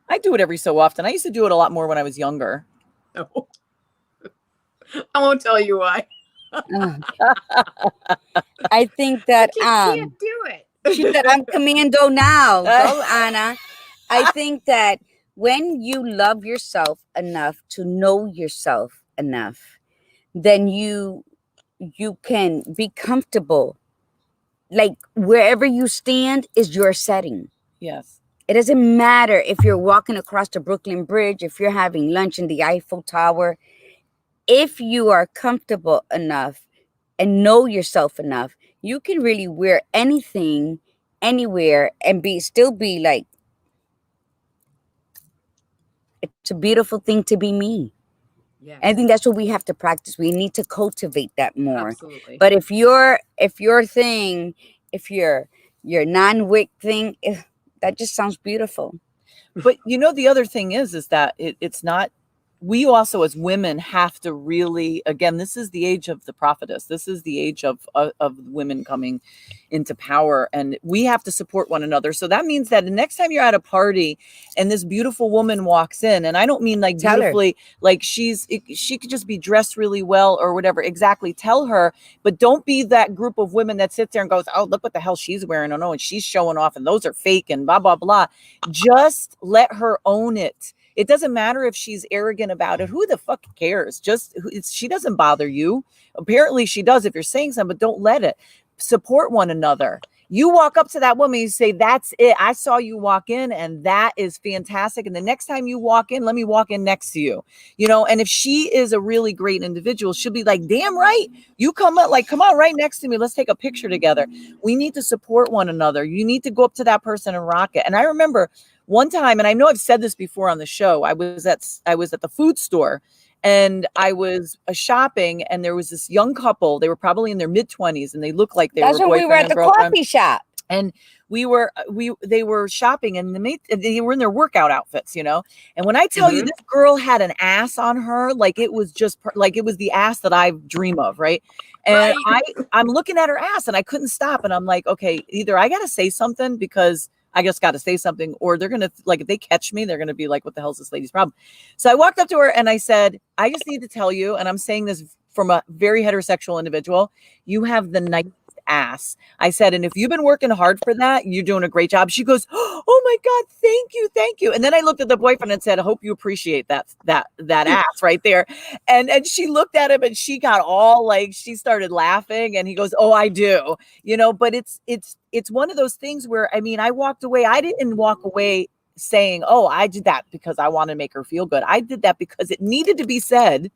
I do it every so often. I used to do it a lot more when I was younger. No. I won't tell you why. I think that You can't do it. she said, I'm commando now. Go, Anna. I think that when you love yourself enough to know yourself enough, then you can be comfortable. Like wherever you stand is your setting. Yes. It doesn't matter if you're walking across the Brooklyn Bridge, if you're having lunch in the Eiffel Tower. If you are comfortable enough and know yourself enough, you can really wear anything, anywhere, and still be like, it's a beautiful thing to be me. Yes. And I think that's what we have to practice. We need to cultivate that more. Absolutely. But if your thing, if your non-wick thing, that just sounds beautiful. But you know, the other thing is that it's not, we also as women have to really, again, this is the age of the prophetess. This is the age of women coming into power, and we have to support one another. So that means that the next time you're at a party and this beautiful woman walks in, and I don't mean like beautifully, like she could just be dressed really well or whatever. Exactly. Tell her, but don't be that group of women that sits there and goes, oh, look what the hell she's wearing. Oh no, and she's showing off and those are fake and blah, blah, blah. Just let her own it. It doesn't matter if she's arrogant about it. Who the fuck cares? She doesn't bother you. Apparently she does if you're saying something, but don't let it. Support one another. You walk up to that woman, you say, that's it. I saw you walk in and that is fantastic. And the next time you walk in, let me walk in next to you. You know, and if she is a really great individual, she'll be like, damn right. You come up, like, come on right next to me. Let's take a picture together. We need to support one another. You need to go up to that person and rock it. And I remember one time, and I know I've said this before on the show, I was at the food store and I was shopping, and there was this young couple. They were probably in their mid-20s, and they looked like they were boyfriend and girlfriend. That's when we were at the coffee shop. And they were shopping, and they were in their workout outfits, you know. And when I tell you, this girl had an ass on her, like it was the ass that I dream of, right? And I'm looking at her ass, and I couldn't stop, and I'm like, okay, either I got to say something because I just got to say something, or they're going to, like, if they catch me, they're going to be like, what the hell is this lady's problem? So I walked up to her and I said, I just need to tell you, and I'm saying this from a very heterosexual individual, you have the nicest ass. I said, and if you've been working hard for that, you're doing a great job. She goes, oh my God, thank you. And then I looked at the boyfriend and said, I hope you appreciate that ass right there. And she looked at him and she got all like, she started laughing, and he goes, oh, I do, you know. But it's one of those things where, I mean, I walked away. I didn't walk away saying, oh, I did that because I want to make her feel good. I did that because it needed to be said.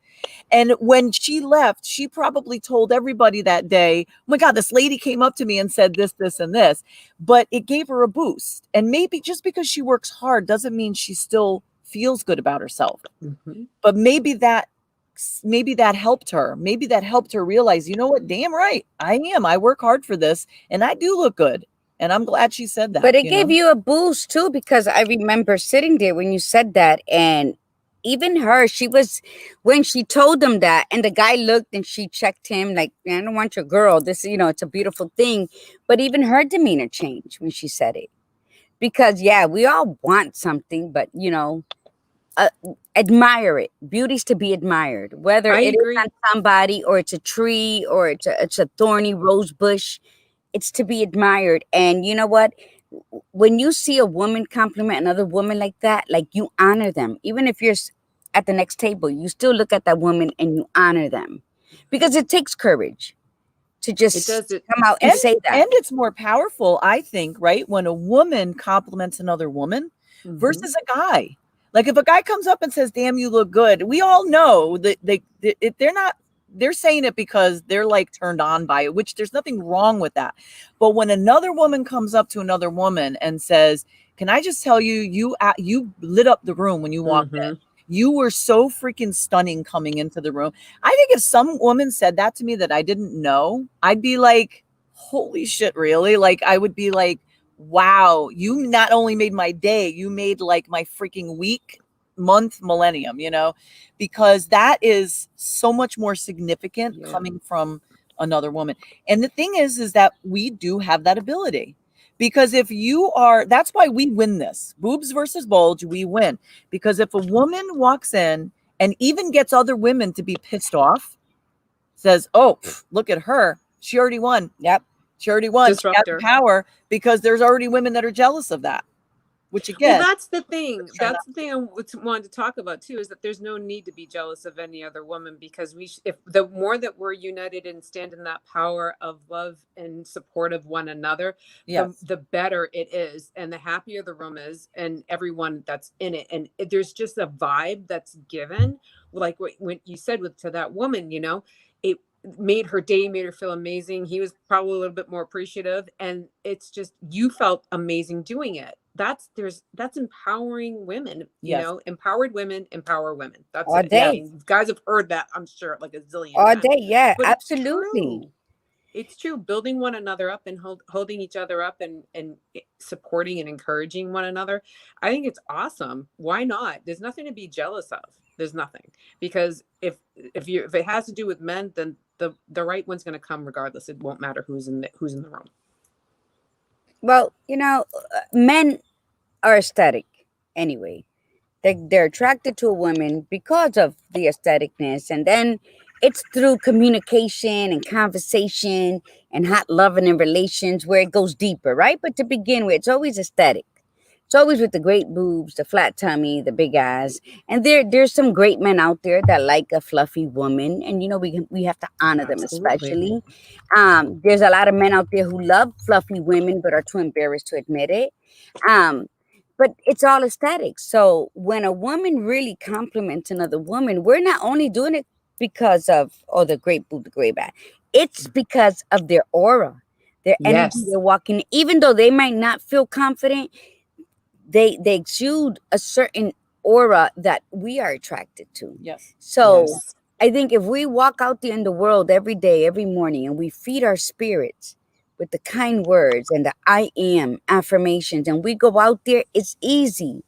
And when she left, she probably told everybody that day, oh my God, this lady came up to me and said this, this, and this. But it gave her a boost. And maybe just because she works hard doesn't mean she still feels good about herself. Mm-hmm. But maybe that helped her. Maybe that helped her realize, you know what, damn right, I am. I work hard for this, and I do look good. And I'm glad she said that. But it gave you a boost too, because I remember sitting there when you said that, and even her, when she told him that, and the guy looked and she checked him like, I don't want your girl. This, you know, it's a beautiful thing. But even her demeanor changed when she said it. Because, yeah, we all want something, but, you know, admire it. Beauty's to be admired. Whether it is on somebody, or it's a tree, or it's a thorny rose bush, it's to be admired. And you know what? When you see a woman compliment another woman like that, like, you honor them. Even if you're at the next table, you still look at that woman and you honor them, because it takes courage to just come out and say that. And it's more powerful, I think, right? When a woman compliments another woman versus a guy. Like if a guy comes up and says, damn, you look good. We all know that they're saying it because they're like turned on by it, which there's nothing wrong with that. But when another woman comes up to another woman and says, can I just tell you, you lit up the room when you walked in. You were so freaking stunning coming into the room. I think if some woman said that to me that I didn't know, I'd be like, holy shit, really? Like, I would be like, wow, you not only made my day, you made like my freaking week, month, millennium, you know, because that is so much more significant coming from another woman. And the thing is that we do have that ability. Because if you are, that's why we win this. Boobs versus Bulge, we win. Because if a woman walks in and even gets other women to be pissed off, says, oh, look at her. She already won. Yep. She already won. Disruptor. She has the power, because there's already women that are jealous of that. Which again, well, that's the thing. That's the thing I wanted to talk about too, is that there's no need to be jealous of any other woman, because if the more that we're united and stand in that power of love and support of one another, yes, the better it is, and the happier the room is, and everyone that's in it. And there's just a vibe that's given, like when you said to that woman, it made her day, made her feel amazing. He was probably a little bit more appreciative, and it's just, you felt amazing doing it. That's empowering women. yes, Empowered women empower women. That's All it. day. I mean, guys have heard that, I'm sure, like a zillion All times. day. Yeah, But absolutely. it's true. Building one another up and holding each other up, and supporting and encouraging one another. I think it's awesome. Why not? There's nothing to be jealous of. There's nothing, because if it has to do with men, then the right one's going to come regardless. It won't matter who's in the room. Well, men are aesthetic anyway. They're attracted to a woman because of the aestheticness, and then it's through communication and conversation and hot loving and relations where it goes deeper, right? But to begin with, it's always aesthetic. It's always with the great boobs, the flat tummy, the big ass. And there's some great men out there that like a fluffy woman, and we have to honor them, Absolutely. especially. There's a lot of men out there who love fluffy women but are too embarrassed to admit it. Um, but it's all aesthetics. So when a woman really compliments another woman, we're not only doing it because of, oh, the great boob, the great bad. It's because of their aura, their energy Yes. they're walking. Even though they might not feel confident, they exude a certain aura that we are attracted to. yes, So Yes. I think if we walk out there in the world every day, every morning, and we feed our spirits with the kind words and the I am affirmations, and we go out there, it's easy.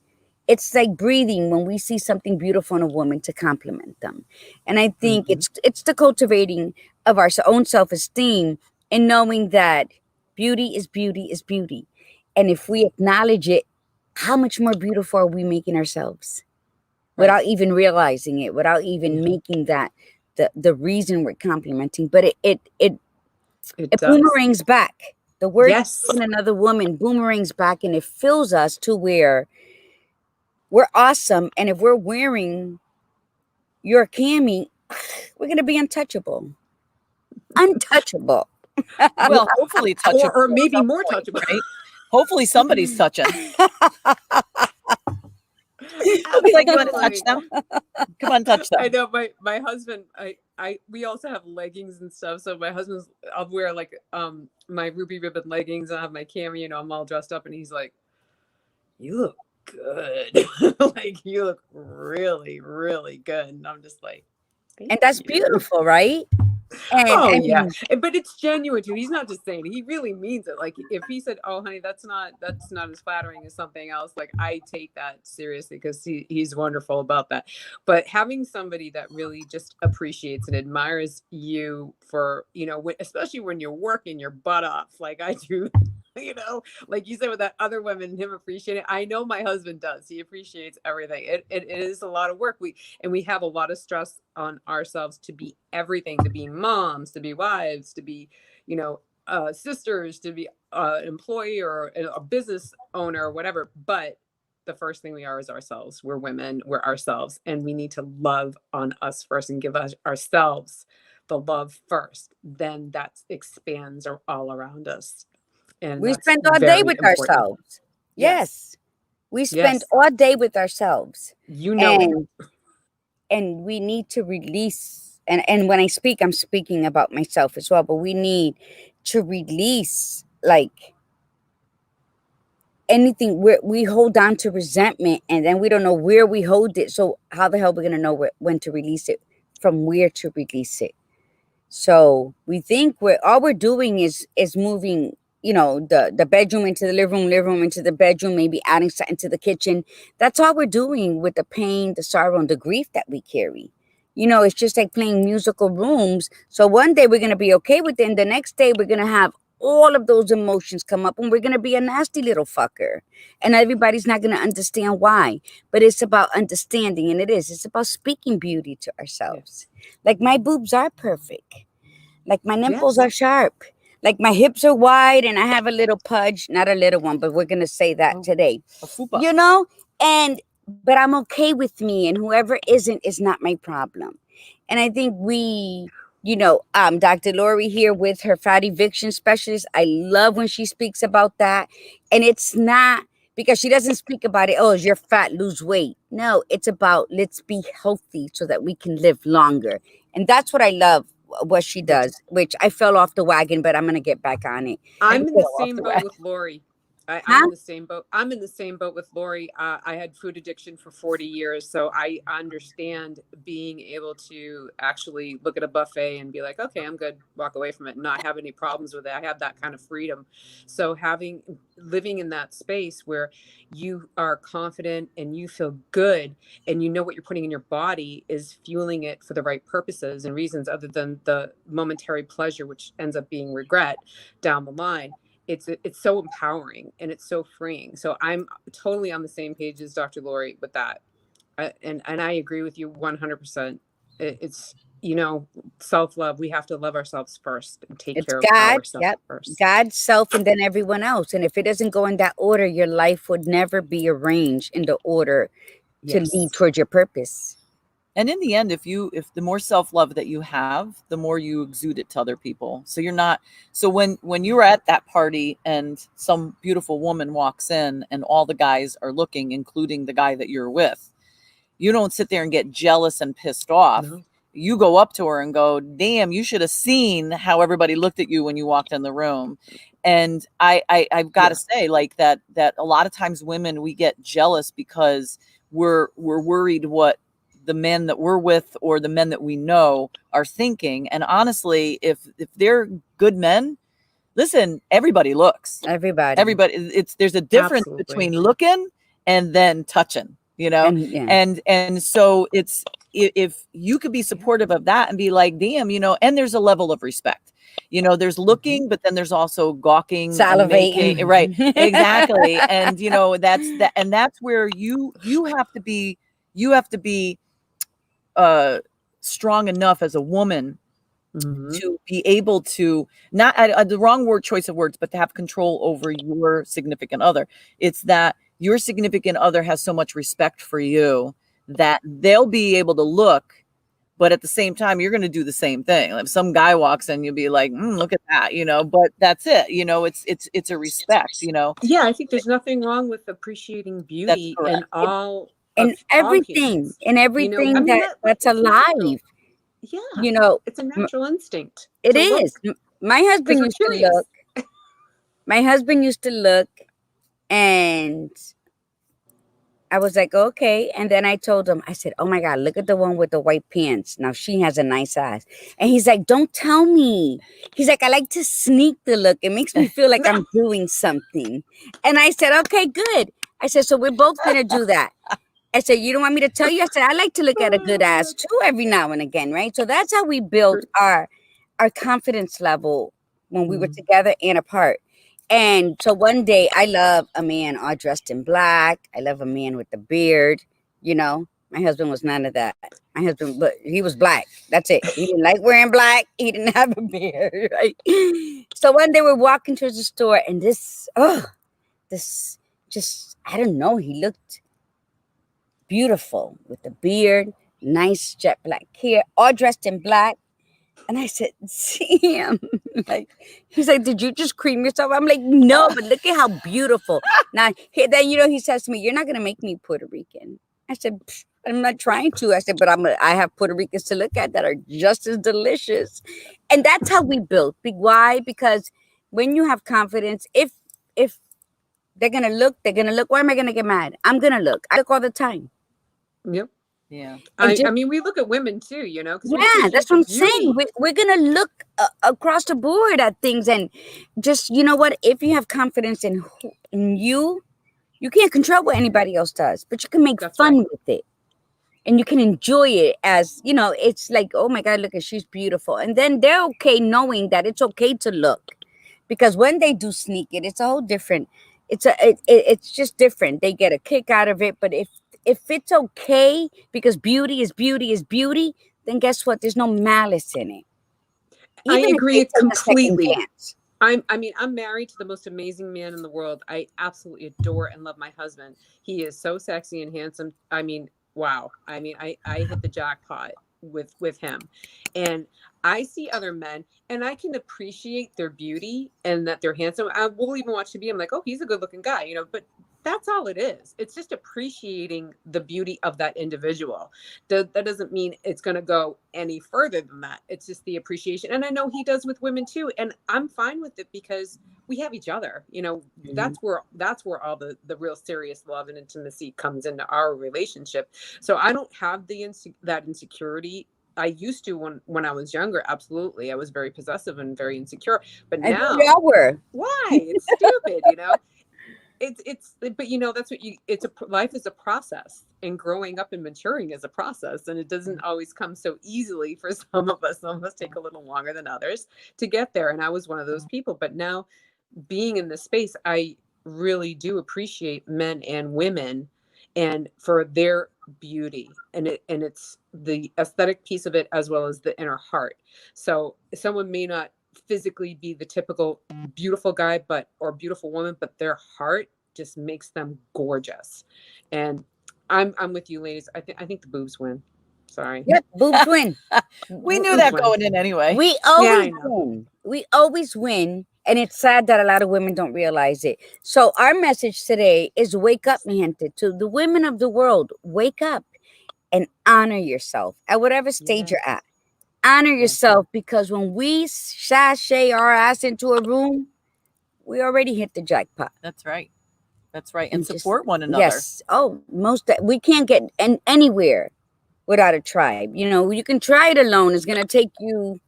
It's like breathing when we see something beautiful in a woman to compliment them. And I think Mhm. it's the cultivating of our own self-esteem, and knowing that beauty is beauty is beauty. And if we acknowledge it, how much more beautiful are we making ourselves right. without even realizing it, without even making that the reason we're complimenting? But It it does. boomerangs back. The word Yes. in another woman boomerangs back, and it fills us to where we're awesome. And if we're wearing your cami, we're gonna be untouchable. Untouchable. Well, hopefully touchable Or at maybe some more point, touchable. right? Hopefully somebody's touching. They'll be like, you want to touch them? Come on, touch them. I know my husband, we also have leggings and stuff. So my husband's, I'll wear like my ruby ribbon leggings. I have my cami, I'm all dressed up, and he's like, you look good. Like, you look really, really good. And I'm just like, And that's you. beautiful, right? And Oh I yeah, mean, but it's genuine too. He's not just saying it. He really means it. Like, if he said, "Oh, honey, that's not as flattering as something else," like, I take that seriously, because he's wonderful about that. But having somebody that really just appreciates and admires you for, especially when you're working your butt off, like I do. Like you said, with that other women and him appreciating it. I know my husband does. He appreciates everything. It is a lot of work. We have a lot of stress on ourselves to be everything, to be moms, to be wives, to be, sisters, to be employee or a business owner or whatever. But the first thing we are is ourselves. We're women, we're ourselves, and we need to love on us first and give us ourselves the love first. Then that expands all around us. And we that's spend all day very with important. ourselves. Yes. Yes. We spend Yes. all day with ourselves. You know it. And we need to release, and when I speak, I'm speaking about myself as well, but we need to release, like, anything where we hold on to resentment, and then we don't know where we hold it. So how the hell are we going to know when to release it, from where to release it? So we think all we're doing is moving, the bedroom into the living room into the bedroom, maybe adding something to the kitchen. That's all we're doing with the pain, the sorrow, and the grief that we carry. You know, it's just like playing musical rooms. So one day we're going to be okay with it, and the next day we're going to have all of those emotions come up, and we're going to be a nasty little fucker, and everybody's not going to understand why. But it's about understanding, and it's about speaking beauty to ourselves. Like, my boobs are perfect, like my nipples are sharp, like my hips are wide, and I have a little pudge, not a little one, but we're going to say that today, you know. And but I'm okay with me, and whoever isn't is not my problem. And I think we, you know, Dr. Lori here with her fat eviction specialist, I love when she speaks about that. And it's not because she doesn't speak about it, oh, you're fat, lose weight. No, it's about let's be healthy so that we can live longer. And that's what I love what she does, which I fell off the wagon, but I'm going to get back on it. I'm in the same boat with Lori. I'm in the same boat. I'm in the same boat with Lori. I had food addiction for 40 years, so I understand being able to actually look at a buffet and be like, okay, I'm good, walk away from it, and not have any problems with it. I have that kind of freedom. So living in that space where you are confident and you feel good and you know what you're putting in your body is fueling it for the right purposes and reasons other than the momentary pleasure, which ends up being regret down the line. It's so empowering and it's so freeing. So I'm totally on the same page as Dr. Lori with that. And I agree with you 100%. It's, you know, self-love. We have to love ourselves first and take care of ourselves first. God, self, and then everyone else. And if it doesn't go in that order, your life would never be arranged in the order to lead towards your purpose. And in the end, if the more self-love that you have, the more you exude it to other people. So you're not, so when you're at that party and some beautiful woman walks in and all the guys are looking, including the guy that you're with, you don't sit there and get jealous and pissed off. No. You go up to her and go, damn, you should have seen how everybody looked at you when you walked in the room. And I've got to say, like, that a lot of times women, we get jealous because we're worried what the men that we're with or the men that we know are thinking. And honestly, if they're good men, listen, everybody looks. Everybody. There's a difference between looking and then touching, you know? And so it's, if you could be supportive of that and be like, damn, you know, and there's a level of respect. You know, there's looking, but then there's also gawking, salivating, right? Exactly. And you know, that's where you have to be strong enough as a woman to be able to not the wrong choice of words, but to have control over your significant other. It's that your significant other has so much respect for you that they'll be able to look, but at the same time, you're going to do the same thing. If some guy walks in, you'll be like, look at that, you know, but that's it. You know, it's a respect, you know? Yeah. I think there's nothing wrong with appreciating beauty and all. And everything, you know, that's alive. Yeah. You know, it's a natural instinct. It is. My husband used to look. My husband used to look, and I was like, okay. And then I told him, I said, oh my God, look at the one with the white pants. Now she has a nice ass. And he's like, don't tell me. He's like, I like to sneak the look. It makes me feel like I'm doing something. And I said, okay, good. I said, so we're both going to do that. I said, you don't want me to tell you? I said, I like to look at a good ass too every now and again, right? So that's how we built our confidence level when we were together and apart. And so one day, I love a man all dressed in black. I love a man with a beard. You know, my husband was none of that. My husband, but he was black. That's it. He didn't like wearing black. He didn't have a beard, right? So one day we're walking towards the store, and this just, I don't know, he looked beautiful with the beard, nice jet black hair, all dressed in black. And I said, see him. Like, he's like, did you just cream yourself? I'm like, no, but look at how beautiful. Now, then, you know, he says to me, you're not going to make me Puerto Rican. I said, I'm not trying to. I said, but I have Puerto Ricans to look at that are just as delicious. And that's how we built. Why? Because when you have confidence, if they're going to look, why am I going to get mad? I'm going to look. I look all the time. Yep. Yeah. I mean, we look at women too, you know. Yeah, that's what I'm saying. We're going to look across the board at things. And just, you know what? If you have confidence in you can't control what anybody else does, but you can make fun with it. and you can enjoy it as, you know, it's like, oh my God, look at, she's beautiful. And then they're okay knowing that it's okay to look, because when they do sneak it, it's a whole different, it's just different. They get a kick out of it. But if it's okay, because beauty is beauty is beauty, then guess what? There's no malice in it. I Even if agree they take a second completely. chance. I'm married to the most amazing man in the world. I absolutely adore and love my husband. He is so sexy and handsome. I mean, wow. I mean, I hit the jackpot with him. And I see other men and I can appreciate their beauty and that they're handsome. I will even watch TV. I'm like, oh, he's a good looking guy, you know, but that's all it is. It's just appreciating the beauty of that individual. That doesn't mean it's going to go any further than that. It's just the appreciation. And I know he does with women too. And I'm fine with it because we have each other. You know, that's where all the real serious love and intimacy comes into our relationship. So I don't have that insecurity. I used to when I was younger. Absolutely. I was very possessive and very insecure. But now, why? It's stupid, you know? But you know, that's what life is a process, and growing up and maturing is a process, and it doesn't always come so easily for some of us. Some of us take a little longer than others to get there. And I was one of those people. But now, being in this space, I really do appreciate men and women and for their beauty, and it's the aesthetic piece of it as well as the inner heart. So someone may not physically be the typical beautiful guy or beautiful woman, but their heart just makes them gorgeous. And I'm with you, ladies. I think the boobs win. Sorry. Yep, boobs win. We knew that going in anyway. We always win. We always win. And it's sad that a lot of women don't realize it. So our message today is wake up, mi gente. To the women of the world, wake up and honor yourself at whatever stage you're at. Honor yourself, because when we sashay our ass into a room, we already hit the jackpot. That's right. That's right. And support one another. Yes. Oh, we can't get anywhere without a tribe. You know, you can try it alone. It's going to take you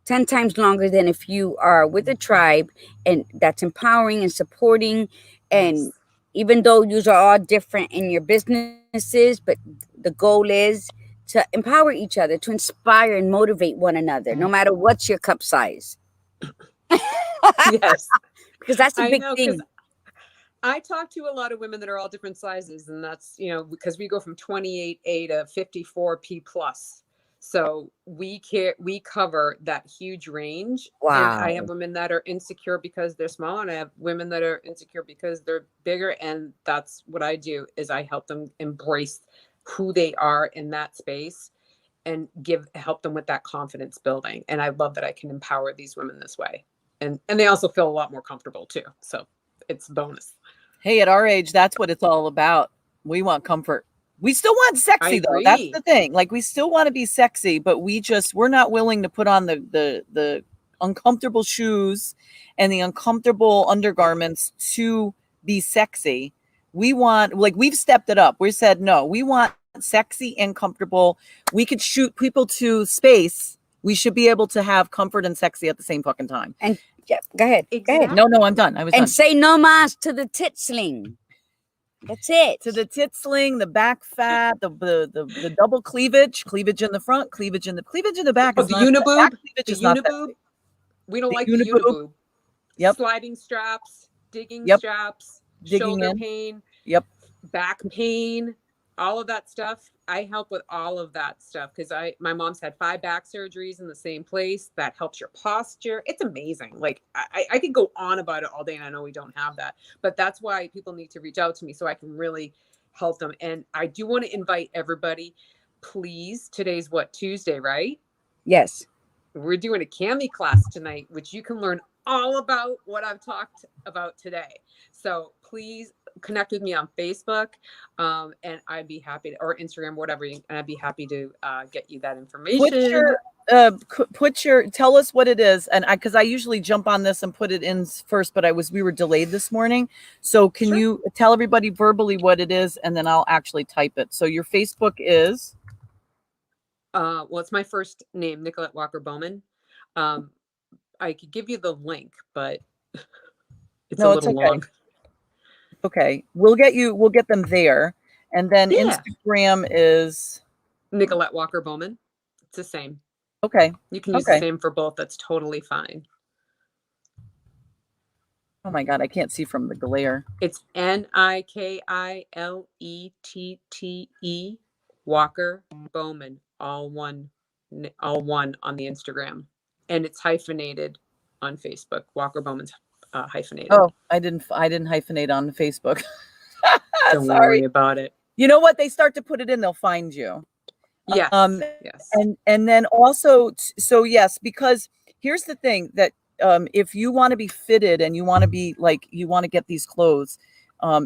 10 times longer than if you are with a tribe, and that's empowering and supporting. And even though you are all different in your businesses, but the goal is to empower each other, to inspire and motivate one another, no matter what's your cup size. Yes. Because that's a big thing. I talk to a lot of women that are all different sizes, and that's, you know, because we go from 28A to 54P plus. So we cover that huge range. Wow. And I have women that are insecure because they're small, and I have women that are insecure because they're bigger. And that's what I do, is I help them embrace who they are in that space and help them with that confidence building. And I love that I can empower these women this way. And they also feel a lot more comfortable too. So it's a bonus. Hey, at our age, that's what it's all about. We want comfort. We still want sexy though. That's the thing. Like, we still want to be sexy, but we're not willing to put on the uncomfortable shoes and the uncomfortable undergarments to be sexy. We want, like, we've stepped it up. We said, no, we want sexy and comfortable. We could shoot people to space. We should be able to have comfort and sexy at the same fucking time. And yeah, go ahead. Exactly. Go ahead. No, I'm done. I was done. And say no mas to the tit sling. That's it. To the tit sling, the back fat, the double cleavage in the front, cleavage in the back. Oh, is the not, uniboob. The uniboob. We don't like the uniboob. Yep. Sliding straps, digging straps, shoulder pain. Yep. Back pain, all of that stuff. I help with all of that stuff because my mom's had 5 back surgeries in the same place. That helps your posture. It's amazing. Like, I could go on about it all day, and I know we don't have that, but that's why people need to reach out to me so I can really help them. And I do want to invite everybody, please. Today's Tuesday, right? Yes. We're doing a Cami class tonight, which you can learn all about what I've talked about today. So please connect with me on Facebook, and I'd be happy to, or Instagram, whatever, and I'd be happy to get you that information. Tell us what it is, and because I usually jump on this and put it in first, but we were delayed this morning. So can you tell everybody verbally what it is, and then I'll actually type it. So your Facebook is? Well, it's my first name, Nicolette Walker Bowman. I could give you the link, but it's a little long. Okay, we'll get them there, And then Yeah. Instagram is Nicolette Walker Bowman. It's the same. okay. You can use the same for both. That's totally fine. Oh my God, I can't see from the glare. It's Nikilettte Walker Bowman, all one on the Instagram, and it's hyphenated on Facebook. Walker Bowman's hyphenated. Oh, I didn't hyphenate on Facebook. Don't worry about it. You know what? They start to put it in, they'll find you. Yes. Yes. And then also, so yes, because here's the thing that if you want to be fitted and you want to be like, you want to get these clothes,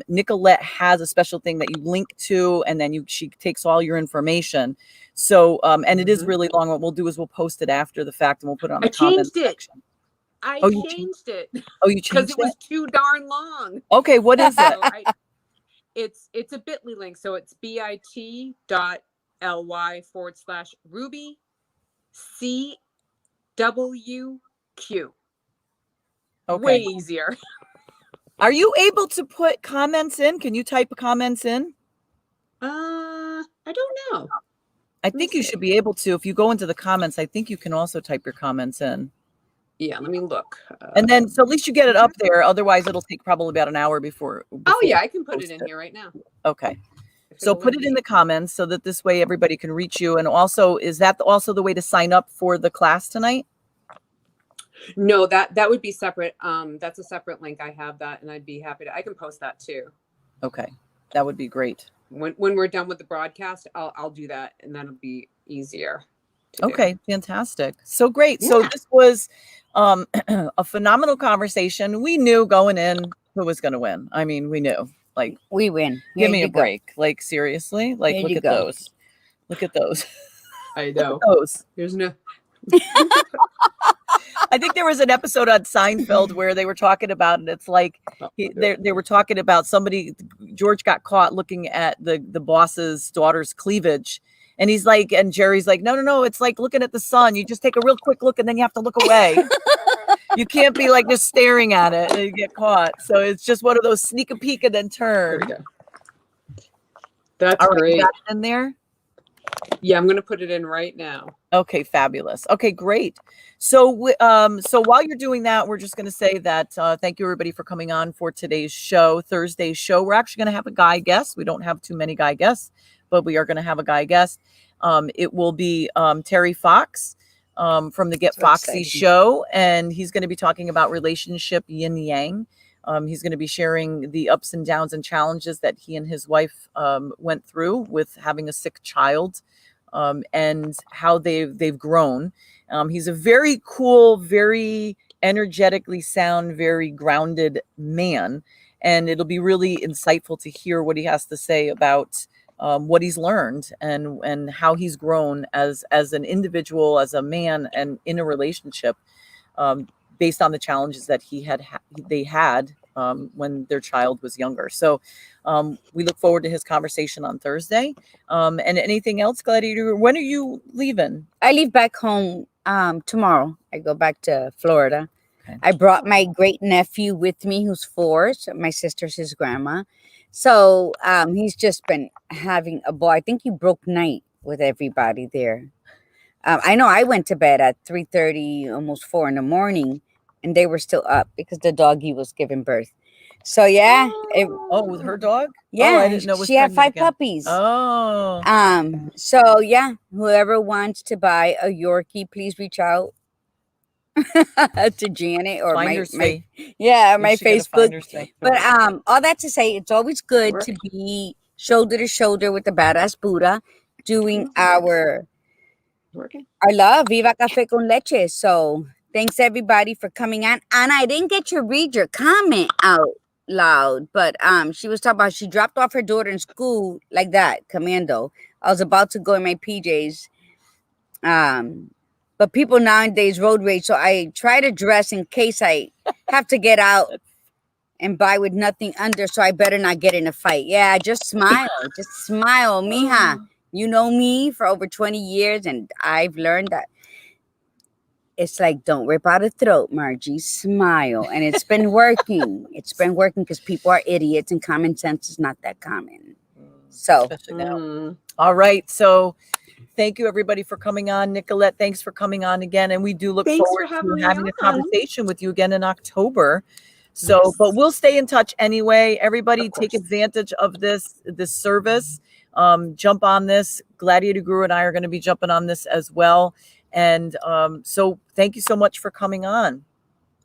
Nicolette has a special thing that you link to, and then she takes all your information. So, and it is really long. What we'll do is we'll post it after the fact and we'll put it on the comment section. I changed it. Oh, you changed it? Because it was too darn long. Okay, what is it? It's a bit.ly link. So it's bit.ly/Ruby CWQ. Okay. Way easier. Are you able to put comments in? Can you type comments in? I don't know. I think you should be able to. If you go into the comments, I think you can also type your comments in. Yeah, let me look. And then, so at least you get it up there. Otherwise, it'll take probably about an hour before oh, yeah, I can put it in here right now. Okay. So put it in the comments so that this way everybody can reach you. And also, is that also the way to sign up for the class tonight? No, that would be separate. That's a separate link. I have that, and I'd be happy to. I can post that too. Okay, that would be great. When we're done with the broadcast, I'll do that, and that'll be easier. Okay, fantastic. So great. Yeah. So this was a phenomenal conversation. We knew going in who was going to win. I mean, we knew. Like, we win. Give me a break. Like, seriously. Like, look at those. Look at those. I know. Those. There's no. I think there was an episode on Seinfeld where they were talking about it. It's like they were talking about somebody. George got caught looking at the boss's daughter's cleavage, and he's like, and Jerry's like, no, it's like looking at the sun. You just take a real quick look, and then you have to look away. You can't be like just staring at it and you get caught. So it's just one of those sneak a peek and then turn. There we go. That's great. You got it in there. Yeah, I'm going to put it in right now. Okay, fabulous. Okay, great. So, so while you're doing that, we're just going to say that thank you everybody for coming on for today's show, Thursday's show. We're actually going to have a guy guest. We don't have too many guy guests, but we are going to have a guy guest. It will be Terry Fox from the Get Foxy show, and he's going to be talking about relationship yin yang. He's going to be sharing the ups and downs and challenges that he and his wife went through with having a sick child, and how they've grown. He's a very cool, very energetically sound, very grounded man, and it'll be really insightful to hear what he has to say about what he's learned and how he's grown as an individual, as a man, and in a relationship. Based on the challenges that they had when their child was younger. So we look forward to his conversation on Thursday. And anything else, Gladiator? When are you leaving? I leave back home tomorrow. I go back to Florida. Okay. I brought my great nephew with me, who's 4. So my sister's his grandma. So he's just been having a ball. I think he broke night with everybody there. I know I went to bed at 3:30, almost 4 in the morning, and they were still up because the doggie was giving birth. So yeah. With her dog? Yeah, I didn't know she had 5 puppies. Oh. So yeah, whoever wants to buy a Yorkie, please reach out to Janet or my Facebook. But all that to say, it's always good to be shoulder to shoulder with the badass Buddha doing our love, Viva Cafe con Leche. So thanks everybody for coming on. And I didn't get to read your comment out loud, but she was talking about she dropped off her daughter in school like that, commando. I was about to go in my PJs. But people nowadays road rage, so I try to dress in case I have to get out and buy with nothing under, so I better not get in a fight. Yeah, just smile. Just smile, mija. You know me for over 20 years, and I've learned that it's like, don't rip out a throat, Margie. Smile. And it's been working. It's been working because people are idiots and common sense is not that common. So especially now. All right. So thank you everybody for coming on. Nicolette, thanks for coming on again. And we do look Thanks forward for having to me having a on. conversation with you again in October. So, but we'll stay in touch anyway. Everybody take advantage of this service. Jump on this. Gladiator Guru and I are going to be jumping on this as well. And so thank you so much for coming on.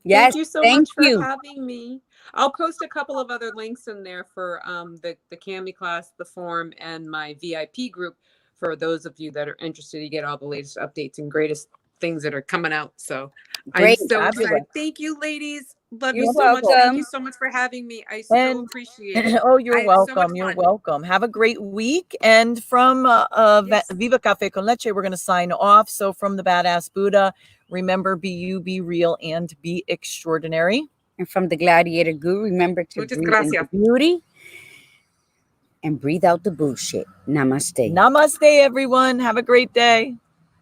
yes, thank you so much for having me. I'll post a couple of other links in there for the Cami class, the forum, and my VIP group for those of you that are interested to get all the latest updates and greatest things that are coming out. So Great. I'm so excited. Thank you, ladies. Love you so much. Thank you so much for having me. I so appreciate it. Oh, you're welcome. You're welcome. Have a great week. And from Viva Cafe con Leche, we're going to sign off. So from the Badass Buddha, remember, be you, be real, and be extraordinary. And from the Gladiator Guru, remember to breathe in the beauty and breathe out the bullshit. Namaste. Namaste, everyone. Have a great day.